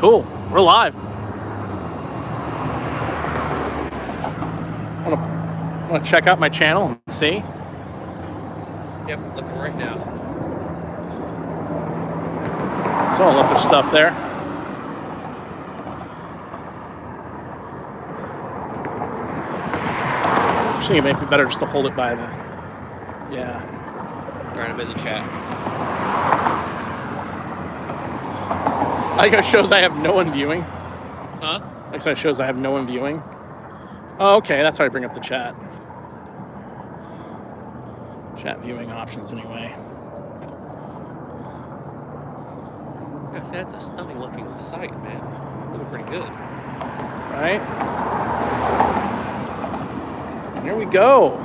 Cool. We're live. Want to check out my channel and see? Yep, looking right now. Someone left their stuff there. I think it might be better just to hold it by the... Yeah. Right, I'm in the chat. I think it shows I have no one viewing. Huh? Like it shows I have no one viewing. Oh, okay, that's how I bring up the chat. Chat viewing options, anyway. Yeah, see, that's a stunning looking site, man. Looking pretty good. Right? Here we go.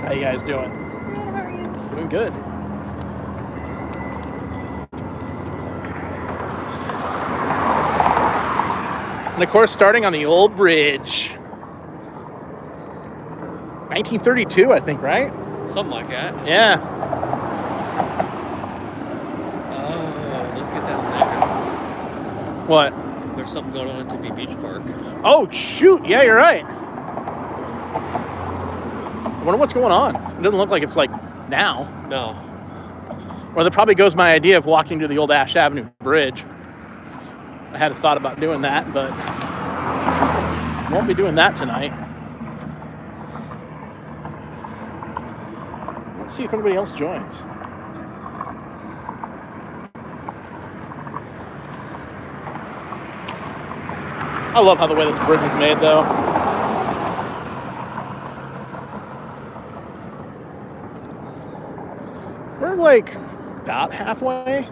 How you guys doing? Good, how are you? Doing good. And of course, starting on the old bridge. 1932, I think, right? Something like that. Yeah. Oh, look at that there. What? There's something going on at Tempe Beach Park. Oh, shoot. Yeah, you're right. I wonder what's going on. It doesn't look like it's like now. No. Well, there probably goes my idea of walking to the old Ash Avenue Bridge. I had a thought about doing that, but won't be doing that tonight. Let's see if anybody else joins. I love how the way this bridge is made, though. We're like about halfway.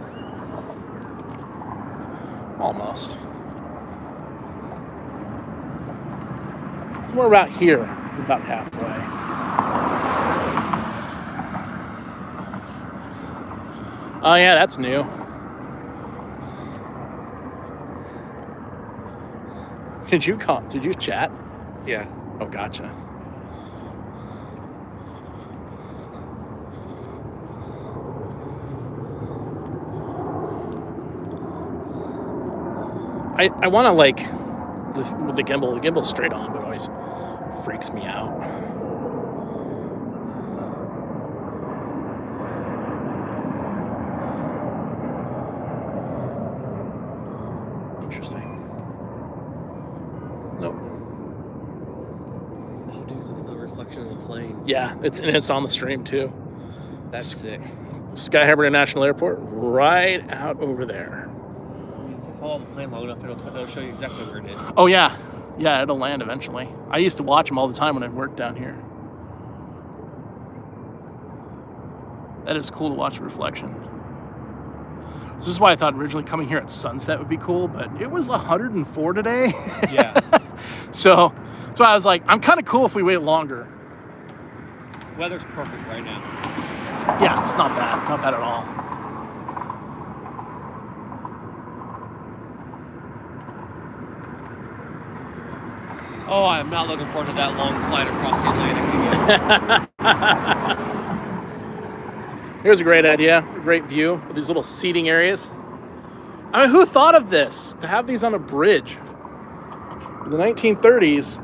Almost. Somewhere about here, about halfway. Oh yeah, that's new. Did you chat? Yeah. Oh, gotcha. I want to like this with the gimbal. The gimbal's straight on, but it always freaks me out. Interesting. Nope. Oh, dude, look at the reflection of the plane. Yeah, it's on the stream too. That's sick. Sky Harbor International Airport, right out over there. If you follow the plane long enough, it'll show you exactly where it is. Oh yeah, it'll land eventually. I used to watch them all the time when I worked down here. That is cool to watch the reflection. This is why I thought originally coming here at sunset would be cool, but it was 104 today. Yeah. So I was like, I'm kind of cool if we wait longer. Weather's perfect right now. Yeah, it's not bad at all. Oh, I am not looking forward to that long flight across the Atlantic again. Here's a great idea, a great view of these little seating areas. I mean, who thought of this? To have these on a bridge. In the 1930s,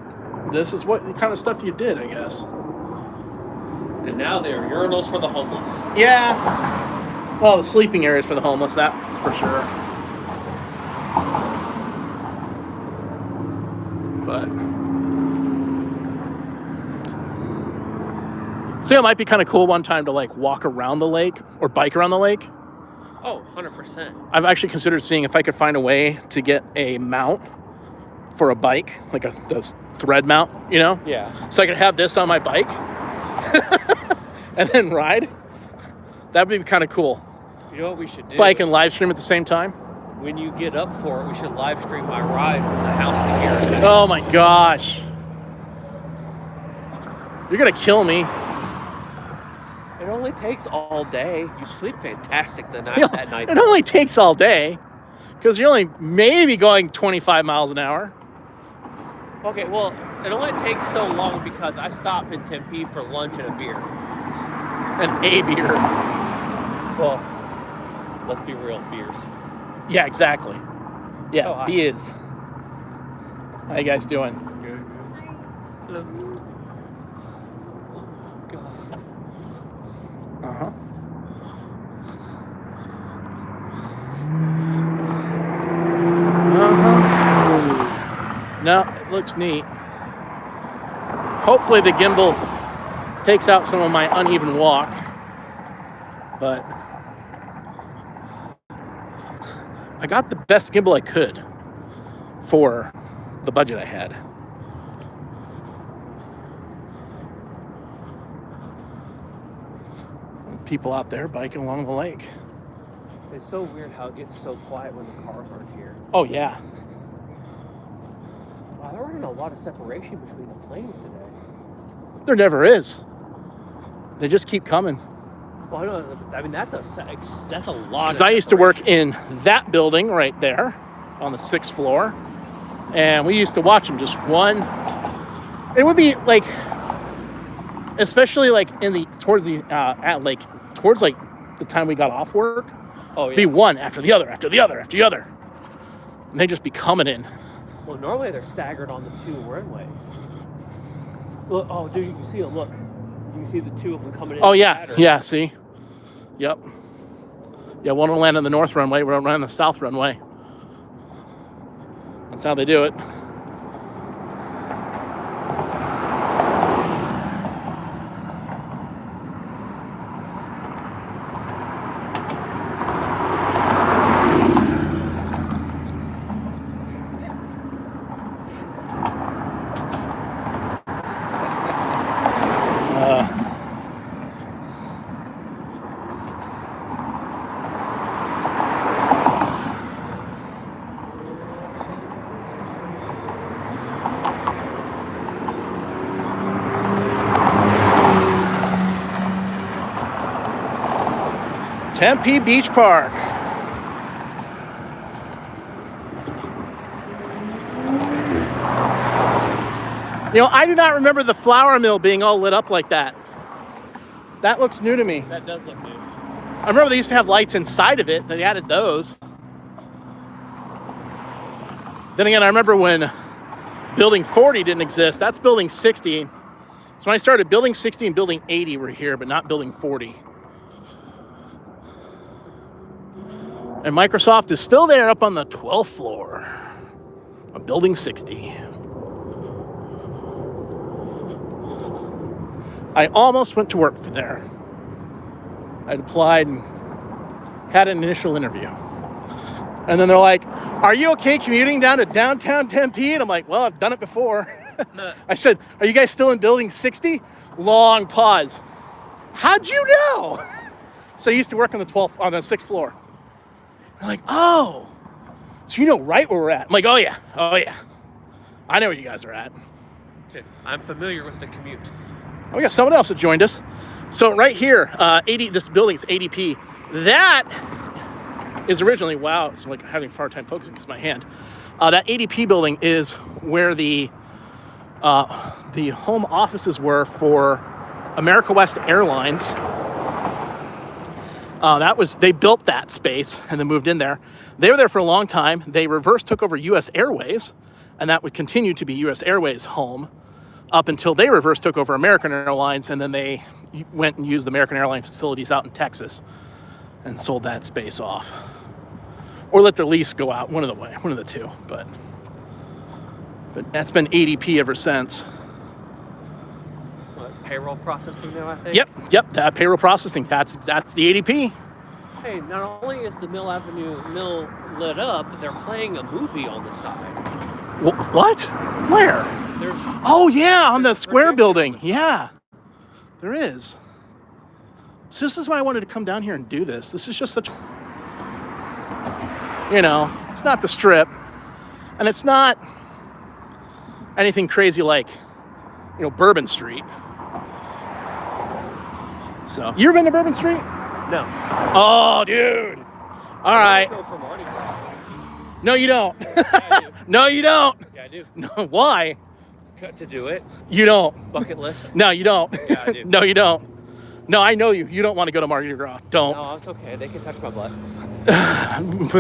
this is what kind of stuff you did, I guess. And now there are urinals for the homeless. Yeah. Well, the sleeping areas for the homeless, that's for sure. But so it might be kind of cool one time to like walk around the lake or bike around the lake. Oh, 100%. I've actually considered seeing if I could find a way to get a mount for a bike, like the thread mount, you know? Yeah. So I could have this on my bike and then ride. That would be kind of cool. You know what we should do? Bike and live stream at the same time. When you get up for it, we should live stream my ride from the house to here. Oh my gosh. You're going to kill me. It only takes all day. You sleep fantastic that night. It only takes all day because you're only maybe going 25 miles an hour. Okay, well, It only takes so long because I stop in Tempe for lunch and a beer. A beer. Well, let's be real, beers. Yeah, exactly. Yeah, Oh, hi. beers. How you guys doing? Good. God. Uh-huh. No, it looks neat. Hopefully the gimbal takes out some of my uneven walk, but I got the best gimbal I could for the budget I had. People out there biking along the lake. It's so weird how it gets so quiet when the cars aren't here. Oh, yeah. Wow, there wasn't a lot of separation between the planes today. There never is. They just keep coming. Well, I mean, that's a lot. Because I used to work in that building right there on the 6th floor. And we used to watch them just one. It would be like, especially like towards the time we got off work. Oh, yeah. Be one after the other, after the other, after the other. And they'd just be coming in. Well, normally they're staggered on the two runways. Look, oh, dude, you can see them. Look. You can see the two of them coming in. Oh, yeah. Yeah, see? Yep. Yeah, one will land on the north runway, one will land on the south runway. That's how they do it. Tempe Beach Park. You know, I do not remember the flour mill being all lit up like that. That looks new to me. That does look new. I remember they used to have lights inside of it. They added those. Then again, I remember when Building 40 didn't exist. That's Building 60. So when I started, Building 60 and Building 80 were here, but not Building 40. And Microsoft is still there up on the 12th floor of Building 60. I almost went to work for there. I'd applied and had an initial interview. And then they're like, "Are you okay commuting down to downtown Tempe?" And I'm like, "Well, I've done it before." I said, "Are you guys still in Building 60? Long pause. "How'd you know?" So I used to work on the 6th floor. They're like, "Oh, so you know right where we're at." I'm like, "Oh yeah. I know where you guys are at." Okay. I'm familiar with the commute. Oh, we got someone else that joined us. So right here, this building's ADP. That is originally, wow, it's like having a hard time focusing because my hand. That ADP building is where the home offices were for America West Airlines. They built that space and then moved in there. They were there for a long time. They reverse took over U.S. Airways, and that would continue to be U.S. Airways' home up until they reverse took over American Airlines, and then they went and used the American Airlines facilities out in Texas and sold that space off. Or let their lease go out, one of the two. But that's been ADP ever since. What, payroll processing now, I think? Yep, that payroll processing, that's the ADP. Hey, not only is the Mill Avenue Mill lit up, they're playing a movie on the side. What? Where? Oh, yeah, on the square building. Yeah, there is. So this is why I wanted to come down here and do this. This is just such, it's not the Strip, and it's not anything crazy like, Bourbon Street. So, you ever been to Bourbon Street? No. Oh, dude. All right. I go for Mardi Gras. No, you don't. Yeah, I do. No, you don't. Yeah, I do. No, why? to do it? You don't. Bucket list? No, you don't. Yeah, I do. No, you don't. No, I know you. You don't want to go to Mardi Gras. Don't. No, it's okay. They can touch my butt.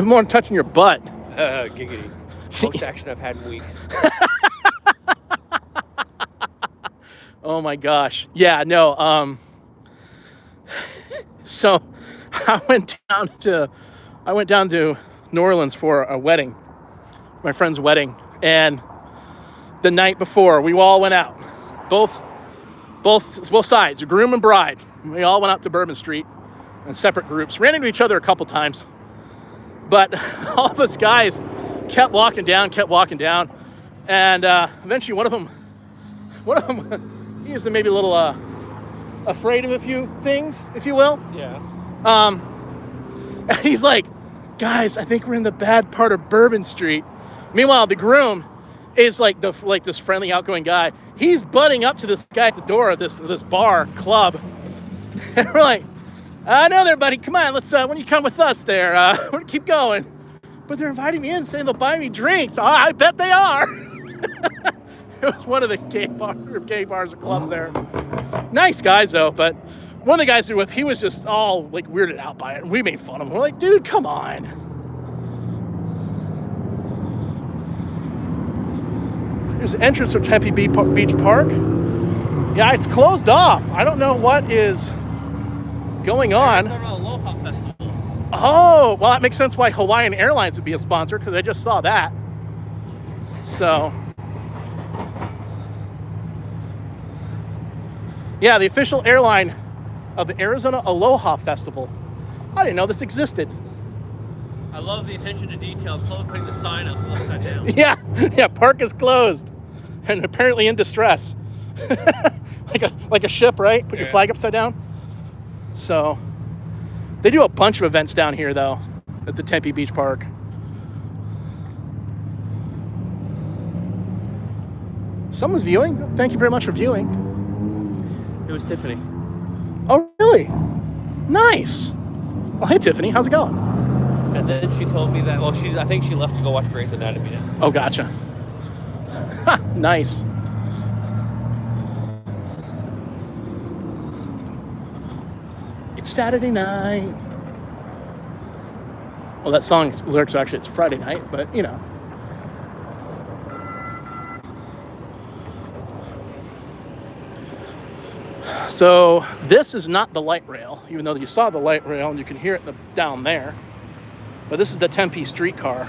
More than touching your butt. Giggity. Most action I've had in weeks. Oh my gosh. Yeah, no. So I went down to New Orleans for a wedding, my friend's wedding, and the night before we all went out, both sides, groom and bride. We all went out to Bourbon Street in separate groups, ran into each other a couple times, but all of us guys kept walking down, and eventually one of them, he was maybe a little afraid of a few things, if you will. Yeah. And he's like, guys, I think we're in the bad part of Bourbon Street. Meanwhile, the groom is like this friendly, outgoing guy. He's butting up to this guy at the door of this bar club, and we're like, "I know there, buddy. Come on, let's. When you come with us, there, we're gonna keep going." But they're inviting me in, saying they'll buy me drinks. I bet they are. It was one of the gay bars or clubs there. Nice guys though, but one of the guys we were with, he was just all like weirded out by it, and we made fun of him. We're like, dude, come on. Here's the entrance of Tempe Beach Park. Yeah, it's closed off. I don't know what is going on. Arizona Aloha Festival. Oh, well, that makes sense why Hawaiian Airlines would be a sponsor, because I just saw that. So, yeah, the official airline of the Arizona Aloha Festival. I didn't know this existed. I love the attention to detail. Putting the sign up upside down. Yeah, park is closed and apparently in distress. like a ship, right? Put your flag upside down. So, they do a bunch of events down here, though, at the Tempe Beach Park. Someone's viewing. Thank you very much for viewing. It was Tiffany. Oh, really? Nice. Well, hey, Tiffany. How's it going? And then she told me that, I think she left to go watch Grey's Anatomy now. Oh, gotcha. Nice. It's Saturday night. Well, that song's lyrics are actually, it's Friday night, but, you know. So, this is not the light rail, even though you saw the light rail and you can hear it down there. But this is the Tempe streetcar,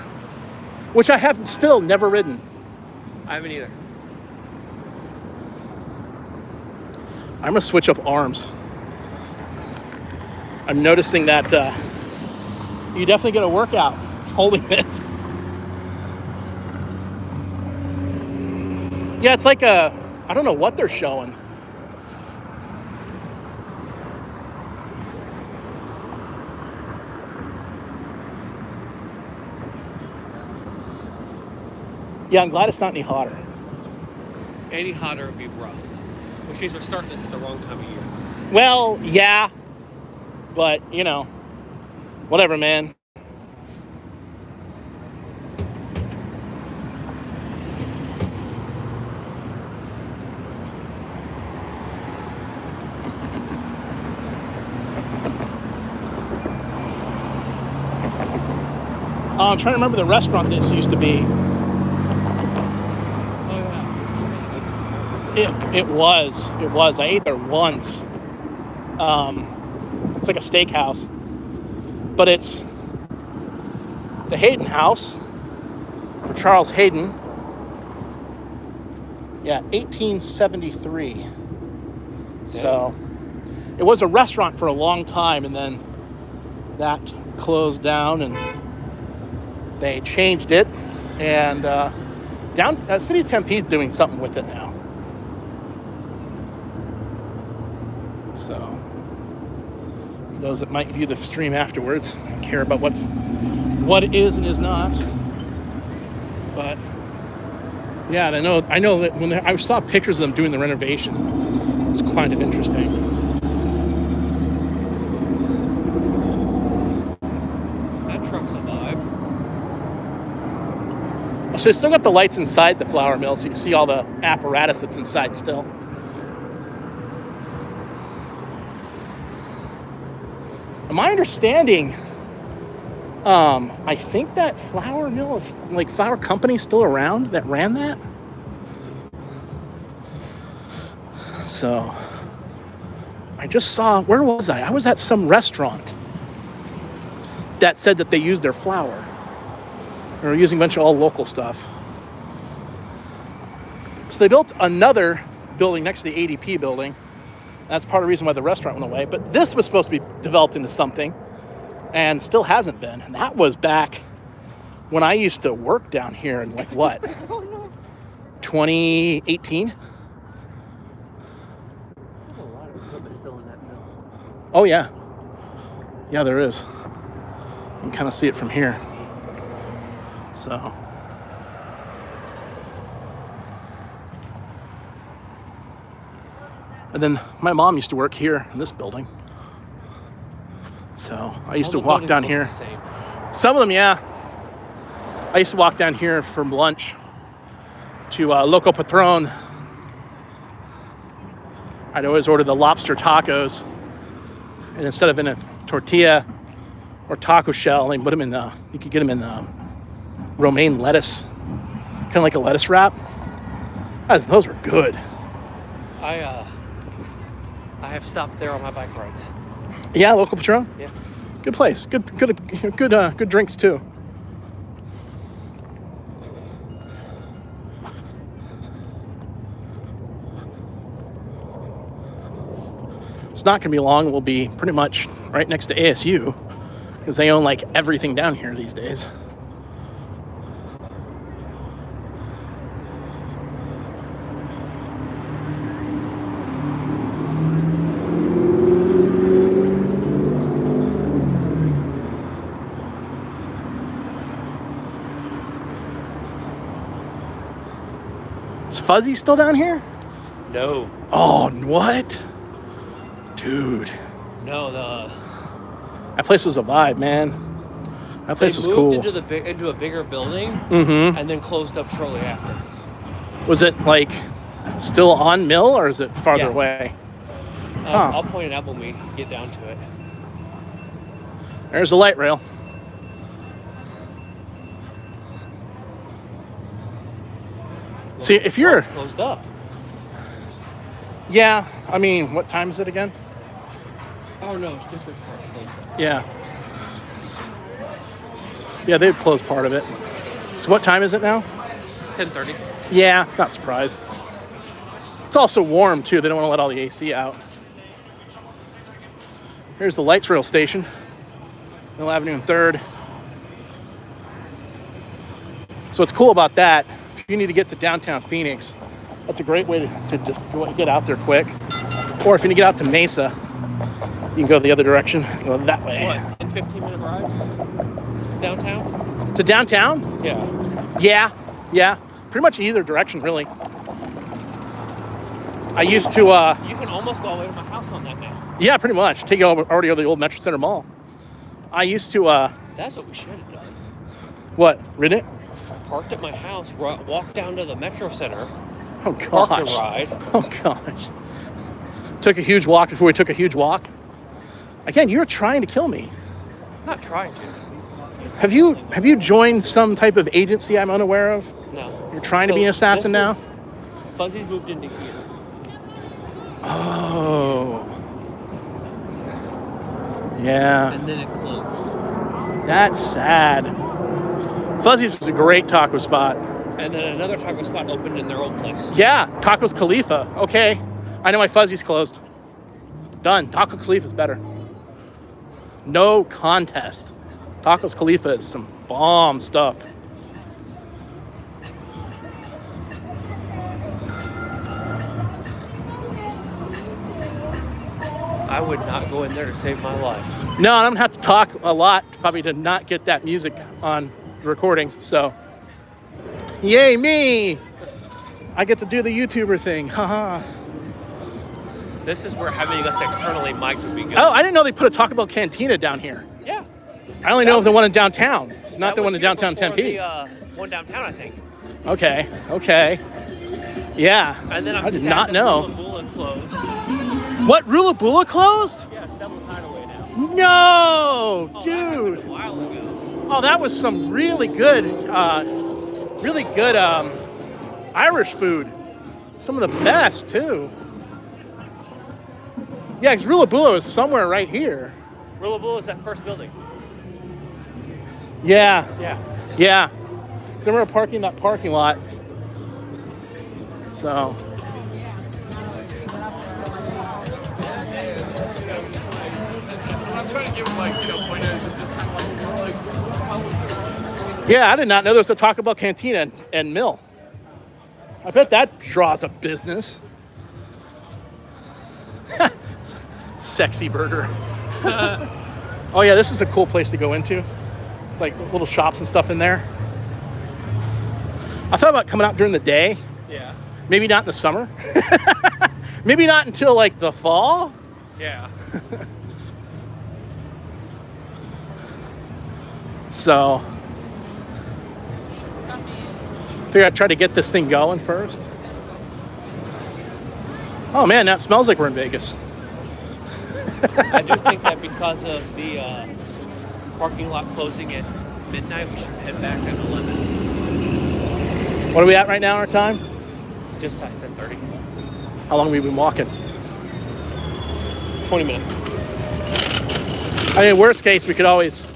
which I have still never ridden. I haven't either. I'm going to switch up arms. I'm noticing that you definitely get a workout holding this. Yeah, it's like I don't know what they're showing. Yeah, I'm glad it's not any hotter. Any hotter would be rough. Which means we're starting this at the wrong time of year. Well, yeah. But, you know, whatever, man. I'm trying to remember the restaurant this used to be. It was. I ate there once. It's like a steakhouse. But it's the Hayden house for Charles Hayden. Yeah, 1873. So it was a restaurant for a long time, and then that closed down and they changed it. And City of Tempe is doing something with it now. So, for those that might view the stream afterwards, care about what it is and is not. But yeah, I know that when I saw pictures of them doing the renovation, it was kind of interesting. That truck's a vibe. So it's still got the lights inside the flour mill, so you can see all the apparatus that's inside still. My understanding, I think that flour mill is like flour company still around that ran that. So I just saw, where was I? I was at some restaurant that said that they used their flour. They were using a bunch of all local stuff. So they built another building next to the ADP building. That's part of the reason why the restaurant went away. But this was supposed to be developed into something and still hasn't been. And that was back when I used to work down here in like what? 2018? There's a lot of equipment still in that mill. Oh, yeah. Yeah, there is. You can kind of see it from here. So. And then my mom used to work here in this building. So I used to walk down here. Some of them, yeah. I used to walk down here from lunch to Loco Patron. I'd always order the lobster tacos. And instead of in a tortilla or taco shell, they put them in, you could get them in romaine lettuce. Kind of like a lettuce wrap. Those were good. I have stopped there on my bike rides. Yeah, Local Patron? Yeah. Good place. Good drinks too. It's not going to be long. We'll be pretty much right next to ASU because they own like everything down here these days. Is Fuzzy still down here? No. Oh, what? Dude. No, that place was a vibe, man. That place was cool. They moved into a bigger building and then closed up shortly after. Was it like still on Mill or is it farther away? I'll point it out when we get down to it. There's a light rail. See, if you're closed up. Yeah, I mean, what time is it again? Oh no, it's just this part closed up. Yeah. Yeah, they've closed part of it. So what time is it now? 10:30. Yeah, not surprised. It's also warm too. They don't want to let all the AC out. Here's the lights rail station. Mill Avenue and 3rd. So what's cool about that, if you need to get to downtown Phoenix, that's a great way to just get out there quick. Or if you need to get out to Mesa, you can go the other direction, go that way. What, 10, 15-minute ride downtown? To downtown? Yeah. Yeah. Pretty much either direction, really. I used to... you can almost go all the way to my house on that now. Yeah, pretty much. Take you already over the old Metro Center Mall. I used to... That's what we should have done. What? Ridden it? Parked at my house, walked down to the Metro Center. Oh, gosh. Parked and ride. Oh, gosh. Took a huge walk before we took a huge walk. Again, you're trying to kill me. I'm not trying to. Have you joined some type of agency I'm unaware of? No. You're trying to be an assassin now? Fuzzy's moved into here. Oh. Yeah. And then it closed. That's sad. Fuzzy's is a great taco spot. And then another taco spot opened in their old place. Yeah, Tacos Khalifa. Okay. I know my Fuzzy's closed. Done. Taco Khalifa's better. No contest. Tacos Khalifa is some bomb stuff. I would not go in there to save my life. No, I'm going to have to talk a lot probably to not get that music on the recording. So, yay me! I get to do the YouTuber thing. Haha. This is where having us externally mic'd would be good. Oh, I didn't know they put a Taco Bell Cantina down here. Yeah. I only know of the one in downtown, not the one in downtown Tempe. The one downtown, I think. Okay. Yeah. And then I did not know. Rula closed. What, Rula closed? Yeah, Devil's Hideaway now. No, Oh, dude. That happened a while ago. Oh, that was some really good Irish food. Some of the best too. Yeah, because Rula is somewhere right here. Rula is that first building. Yeah. Yeah. Because I remember parking that parking lot. So. I'm trying to give them pointers and just Yeah, I did not know there was a Taco Bell Cantina and Mill. I bet that draws a business. Sexy burger. Oh yeah, this is a cool place to go into. It's like little shops and stuff in there. I thought about coming out during the day. Yeah. Maybe not in the summer. Maybe not until like the fall. Yeah. So, figure I'd try to get this thing going first. Oh man, that smells like we're in Vegas. I do think that because of the parking lot closing at midnight, we should head back at 11. What are we at right now in our time? Just past 10:30. How long have we been walking? 20 minutes. I mean, worst case, we could always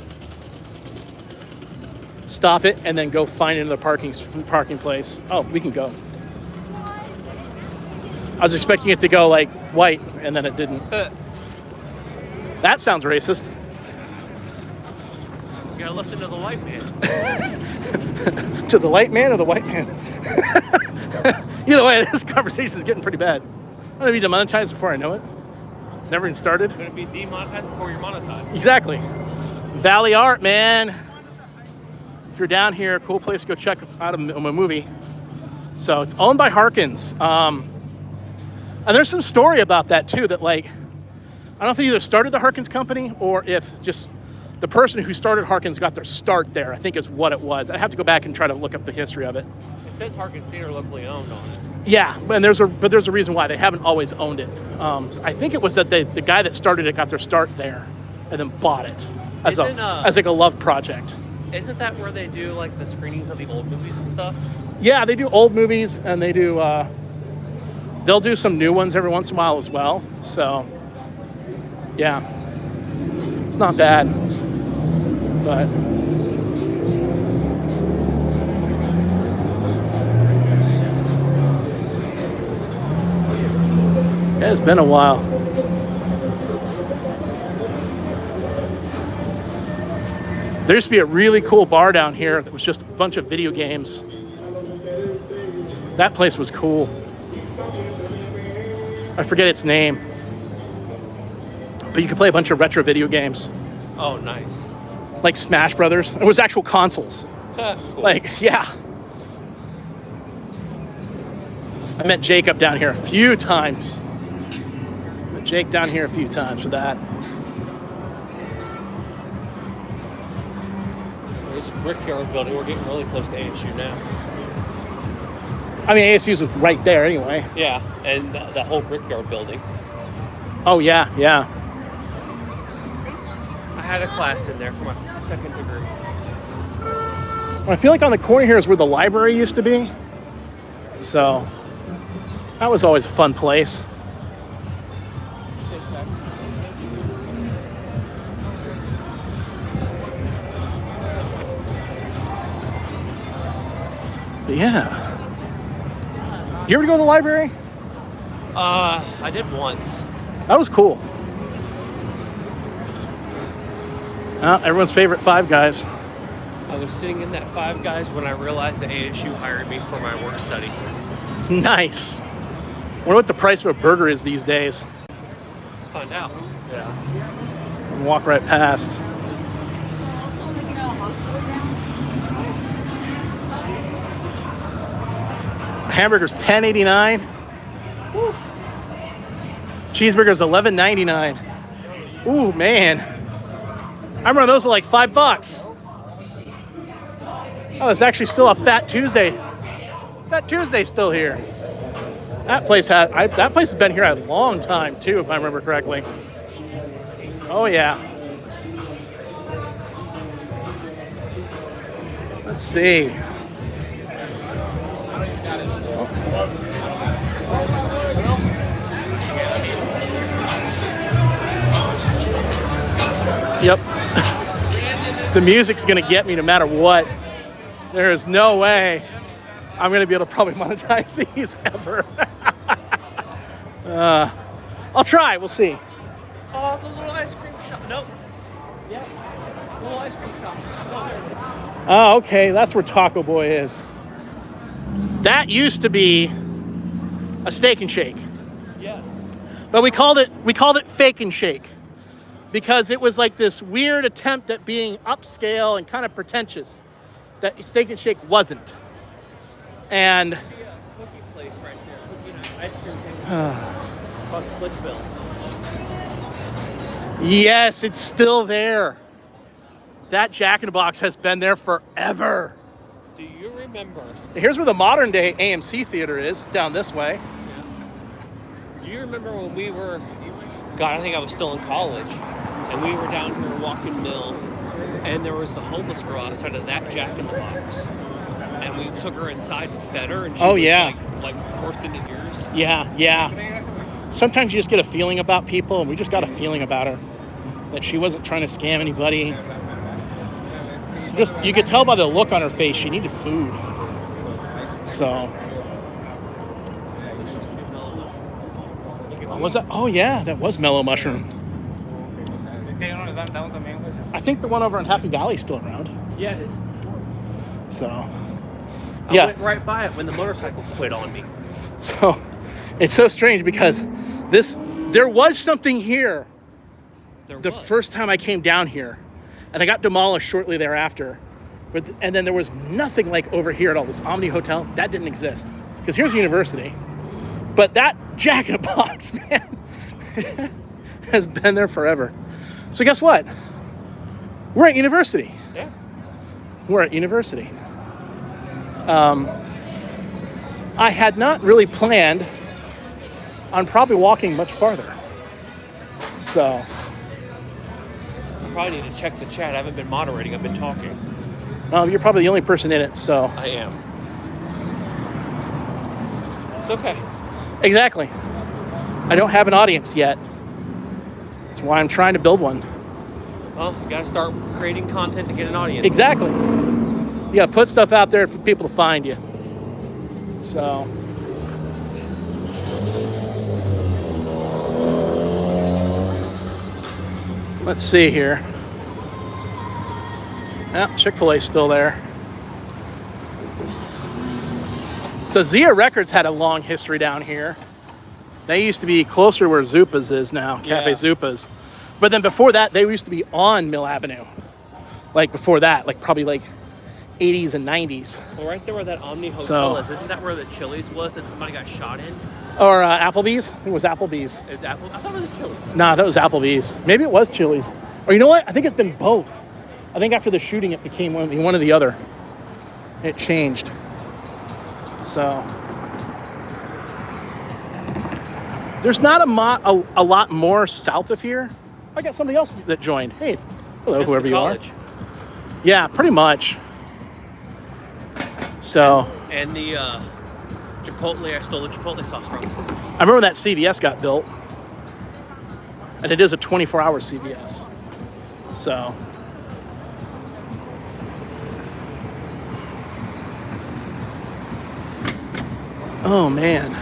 stop it and then go find another parking place. Oh, we can go. I was expecting it to go like white, and then it didn't. That sounds racist. You gotta listen to the white man. To the light man or the white man? Either way, this conversation is getting pretty bad. I'm gonna be demonetized before I know it. Never even started. You're gonna be demonetized before you're monetized. Exactly. Valley Art, man. If you're down here, cool place to go check out a movie. So it's owned by Harkins. And there's some story about that too, that like, I don't know if they either started the Harkins company or if just the person who started Harkins got their start there, I think is what it was. I have to go back and try to look up the history of it. It says Harkins Theater locally owned on it. Yeah, and there's a reason why they haven't always owned it. I think it was that the guy that started it got their start there and then bought it as like a love project. Isn't that where they do like the screenings of the old movies and stuff? Yeah, they do old movies and they do they'll do some new ones every once in a while as well. So yeah, it's not bad, but yeah, it's been a while. There used to be a really cool bar down here that was just a bunch of video games. That place was cool. I forget its name. But you could play a bunch of retro video games. Oh, nice. Like Smash Brothers. It was actual consoles. Cool. Like, yeah. I met Jacob down here a few times. Met Jake down here a few times for that. There's a brickyard building. We're getting really close to ASU now. I mean, ASU's right there anyway. Yeah, and the whole brickyard building. Oh, yeah, yeah. I had a class in there for my second degree. I feel like on the corner here is where the library used to be. So that was always a fun place. But yeah. You ever go to the library? I did once. That was cool. Everyone's favorite Five Guys. I was sitting in that Five Guys when I realized that ASU hired me for my work study. Nice. Wonder what the price of a burger is these days. Let's find out. Yeah. And walk right past. Hamburger's $10.89. Cheeseburger's $11.99. Ooh, man. I remember those were like $5. Oh, it's actually still a Fat Tuesday That Tuesday's still here. That place has been here a long time too, if I remember correctly. Oh yeah. Let's see. Yep. The music's gonna get me no matter what. There is no way I'm gonna be able to probably monetize these ever. I'll try, we'll see. Oh, the little ice cream shop. Nope. Yeah. Little ice cream shop. Oh, there it is. Oh, okay, that's where Taco Boy is. That used to be a Steak and Shake. Yes. But we called it Fake and Shake because it was like this weird attempt at being upscale and kind of pretentious that Steak and Shake wasn't. And Cookie place right there. Cookie and ice cream table. Called Slitchbills. yes, it's still there. That Jack in the Box has been there forever. Do you remember? Here's where the modern day AMC theater is, down this way. Yeah. Do you remember when we were, God, I think I was still in college, and we were down here walking Mill, and there was the homeless girl outside of that Jack in the Box. And we took her inside and fed her, and she was like forced into tears. Yeah. Sometimes you just get a feeling about people, and we just got a feeling about her. That she wasn't trying to scam anybody. You could tell by the look on her face she needed food. So. What was that? Oh yeah, that was Mellow Mushroom. I think the one over in Happy Valley is still around. Yeah, it is. So. I went right by it when the motorcycle quit on me. So, it's so strange because there was something here the first time I came down here, and I got demolished shortly thereafter. And then there was nothing like over here at all. This Omni Hotel, that didn't exist because here's university. But that Jack in the Box, man, has been there forever. So guess what? We're at university. Yeah. We're at university. I had not really planned on probably walking much farther. So. I probably need to check the chat. I haven't been moderating. I've been talking. You're probably the only person in it, so. I am. It's okay. Exactly. I don't have an audience yet. That's why I'm trying to build one. Well, you gotta start creating content to get an audience. Exactly. You gotta put stuff out there for people to find you. So. Let's see here. Yeah, Chick-fil-A's still there. So Zia Records had a long history down here. They used to be closer to where Zupa's is now, Cafe Zupa's. But then before that, they used to be on Mill Avenue. Like before that, like probably like 80s and 90s. Well, right there where that Omni Hotel is, isn't that where the Chili's was that somebody got shot in? Or Applebee's? I think it was Applebee's. Is Apple? I thought it was the Chili's. Nah, that was Applebee's. Maybe it was Chili's. Or you know what? I think it's been both. I think after the shooting, it became one or the other. It changed. So. There's not a lot more south of here. I got somebody else that joined. Hey, hello, whoever you are. Yeah, pretty much. So. And the Chipotle, I stole the Chipotle sauce from. I remember that CVS got built. And it is a 24-hour CVS. So. Oh, man.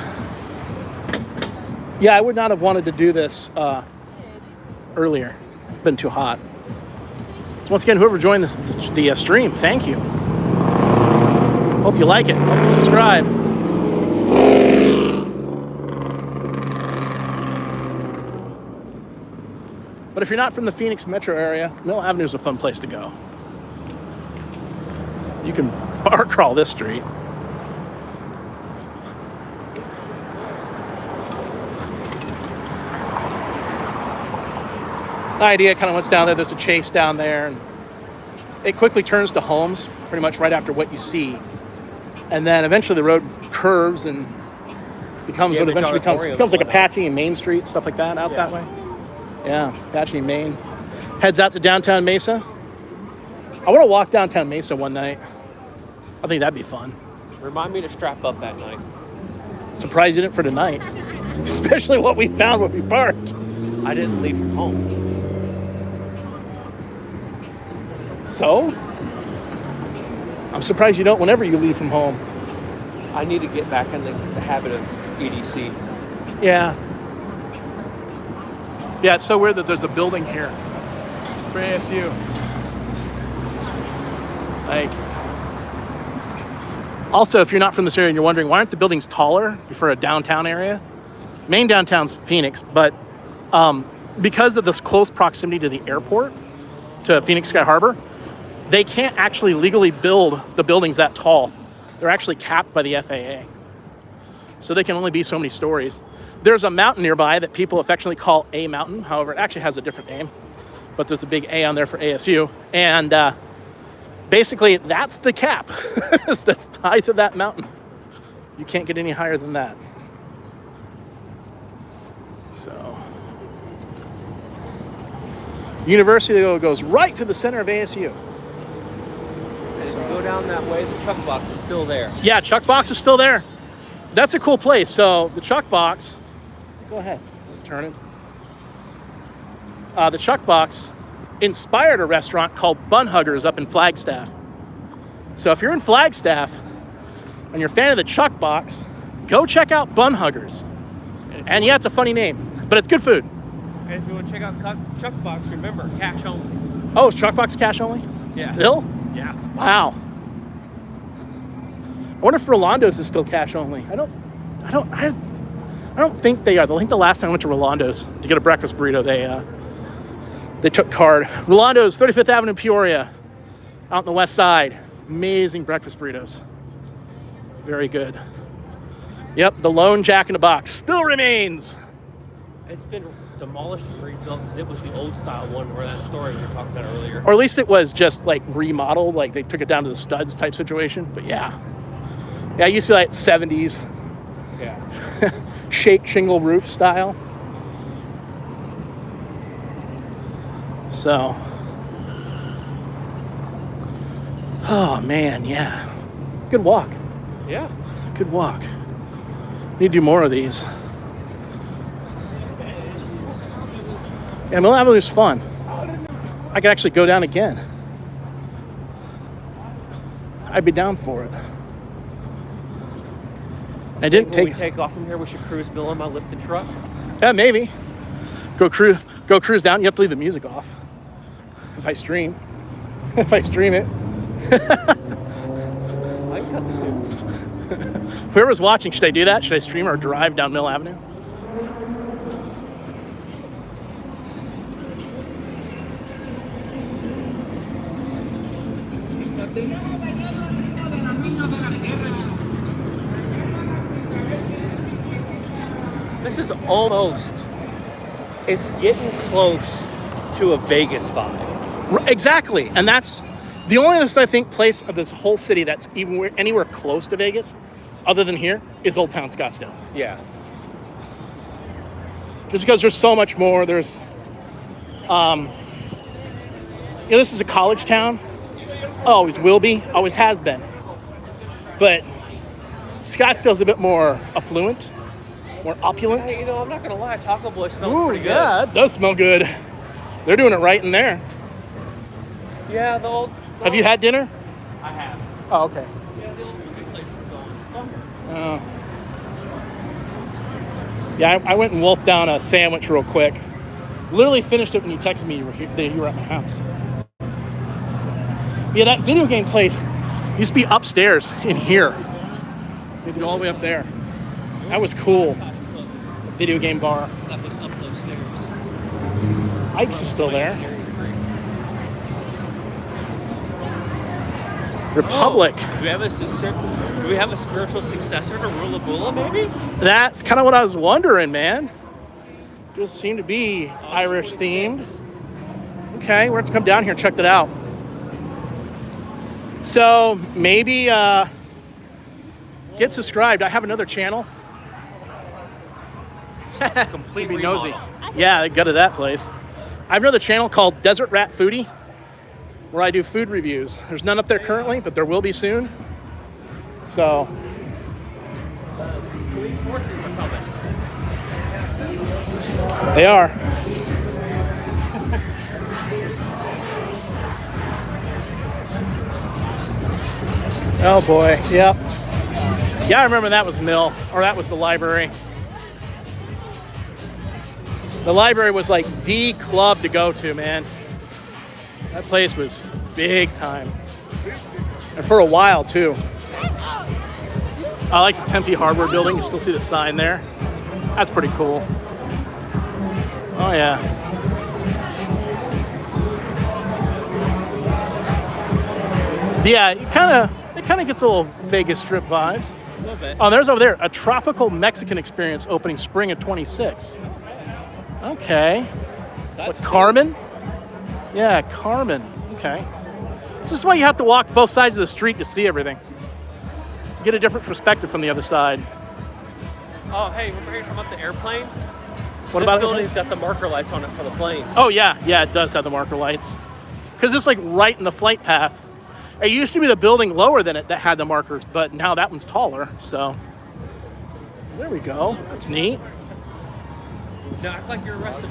Yeah, I would not have wanted to do this earlier. It's been too hot. So once again, whoever joined the stream, thank you. Hope you like it. Hope you subscribe. But if you're not from the Phoenix metro area, Mill Avenue is a fun place to go. You can bar crawl this street. The idea kind of what's down there. There's a Chase down there, and it quickly turns to homes pretty much right after what you see. And then eventually the road curves and becomes what eventually becomes like Apache and Main Street, stuff like that, out that way. Yeah, Apache and Main. Heads out to downtown Mesa. I want to walk downtown Mesa one night. I think that'd be fun. Remind me to strap up that night. Surprised you didn't for tonight. Especially what we found when we parked. I didn't leave from home. So? I'm surprised you don't whenever you leave from home. I need to get back in the habit of EDC. Yeah. Yeah, it's so weird that there's a building here for ASU. Like, also, if you're not from this area and you're wondering, why aren't the buildings taller for a downtown area? Main downtown's Phoenix, but because of this close proximity to the airport, to Phoenix Sky Harbor, they can't actually legally build the buildings that tall. They're actually capped by the FAA. So they can only be so many stories. There's a mountain nearby that people affectionately call A Mountain. However, it actually has a different name, but there's a big A on there for ASU. And basically, that's the cap. That's the height of that mountain. You can't get any higher than that. So, University goes right to the center of ASU. So go down that way, the Chuck Box is still there. Yeah, Chuck Box is still there. That's a cool place. So the Chuck Box, go ahead, turn it. The Chuck Box inspired a restaurant called Bun Huggers up in Flagstaff. So if you're in Flagstaff and you're a fan of the Chuck Box, go check out Bun Huggers. And yeah, it's a funny name, but it's good food. And if you want to check out Chuck Box, remember, cash only. Oh, is Chuck Box cash only? Yeah. Still? Yeah. Wow. I wonder if Rolando's is still cash only. I don't think they are. I think the last time I went to Rolando's to get a breakfast burrito, they took card. Rolando's, 35th Avenue, Peoria, out on the west side. Amazing breakfast burritos. Very good. Yep, the lone Jack in the Box still remains. It's been demolished and rebuilt because it was the old style one where that story we were talking about earlier. Or at least it was just like remodeled, like they took it down to the studs type situation. But yeah, it used to be like 70s. Yeah. Shake shingle roof style. So, oh man, yeah, good walk. Yeah, good walk. Need to do more of these. Yeah, Mill Avenue's fun. I could actually go down again. I'd be down for it. I didn't take. When we take off from here, we should cruise Bill in my lifted truck. Yeah, maybe. Go cruise down. You have to leave the music off. If I stream it. I can cut the tunes. Whoever's watching, should I do that? Should I stream or drive down Mill Avenue? This is almost, it's getting close to a Vegas vibe. Exactly. And that's the only, I think, place of this whole city that's even anywhere close to Vegas, other than here, is Old Town Scottsdale. Yeah. Just because there's so much more. There's, this is a college town. Always will be. Always has been. But Scottsdale's a bit more affluent, more opulent. Hey, I'm not going to lie. Taco Boy smells pretty good. Yeah, it does smell good. They're doing it right in there. Yeah, the old... Have you had dinner? I have. Oh, okay. Yeah, the old food place is going. Yeah, I went and wolfed down a sandwich real quick. Literally finished it when you texted me you were at my house. Yeah, that video game place used to be upstairs in here. You had to go all the way up there. That was cool. Video game bar. That was up those stairs. Ike's is still there. Republic. Oh, do we have a spiritual successor to Rula Bula, maybe? That's kind of what I was wondering, man. Just seem to be Irish themed. Okay, we're going to come down here and check that out. So maybe Get subscribed. I have another channel. Complete Be remodel. nosy. Yeah, go to that place. I have another channel called Desert Rat Foodie, where I do food reviews. There's none up there currently, but there will be soon. So, Police forces are coming. they are. Oh boy, yep. Yeah, I remember that was Mill, or that was the library. The library was like the club to go to, man. That place was big time. And for a while, too. I like the Tempe Hardware building. You still see the sign there. That's pretty cool. Oh, yeah. Yeah, it kind of gets a little Vegas Strip vibes. A little bit. Oh, there's over there a tropical Mexican experience opening spring of 26. Okay. What, Carmen? Yeah, Carmen. Okay. This is why you have to walk both sides of the street to see everything. You get a different perspective from the other side. Oh, hey, remember you're talking about the airplanes? What This about building's got the marker lights on it for the planes. Oh, yeah. Yeah, it does have the marker lights. Because it's like right in the flight path. It used to be the building lower than it that had the markers, but now that one's taller, so. There we go. That's neat. No, act like you're arrested.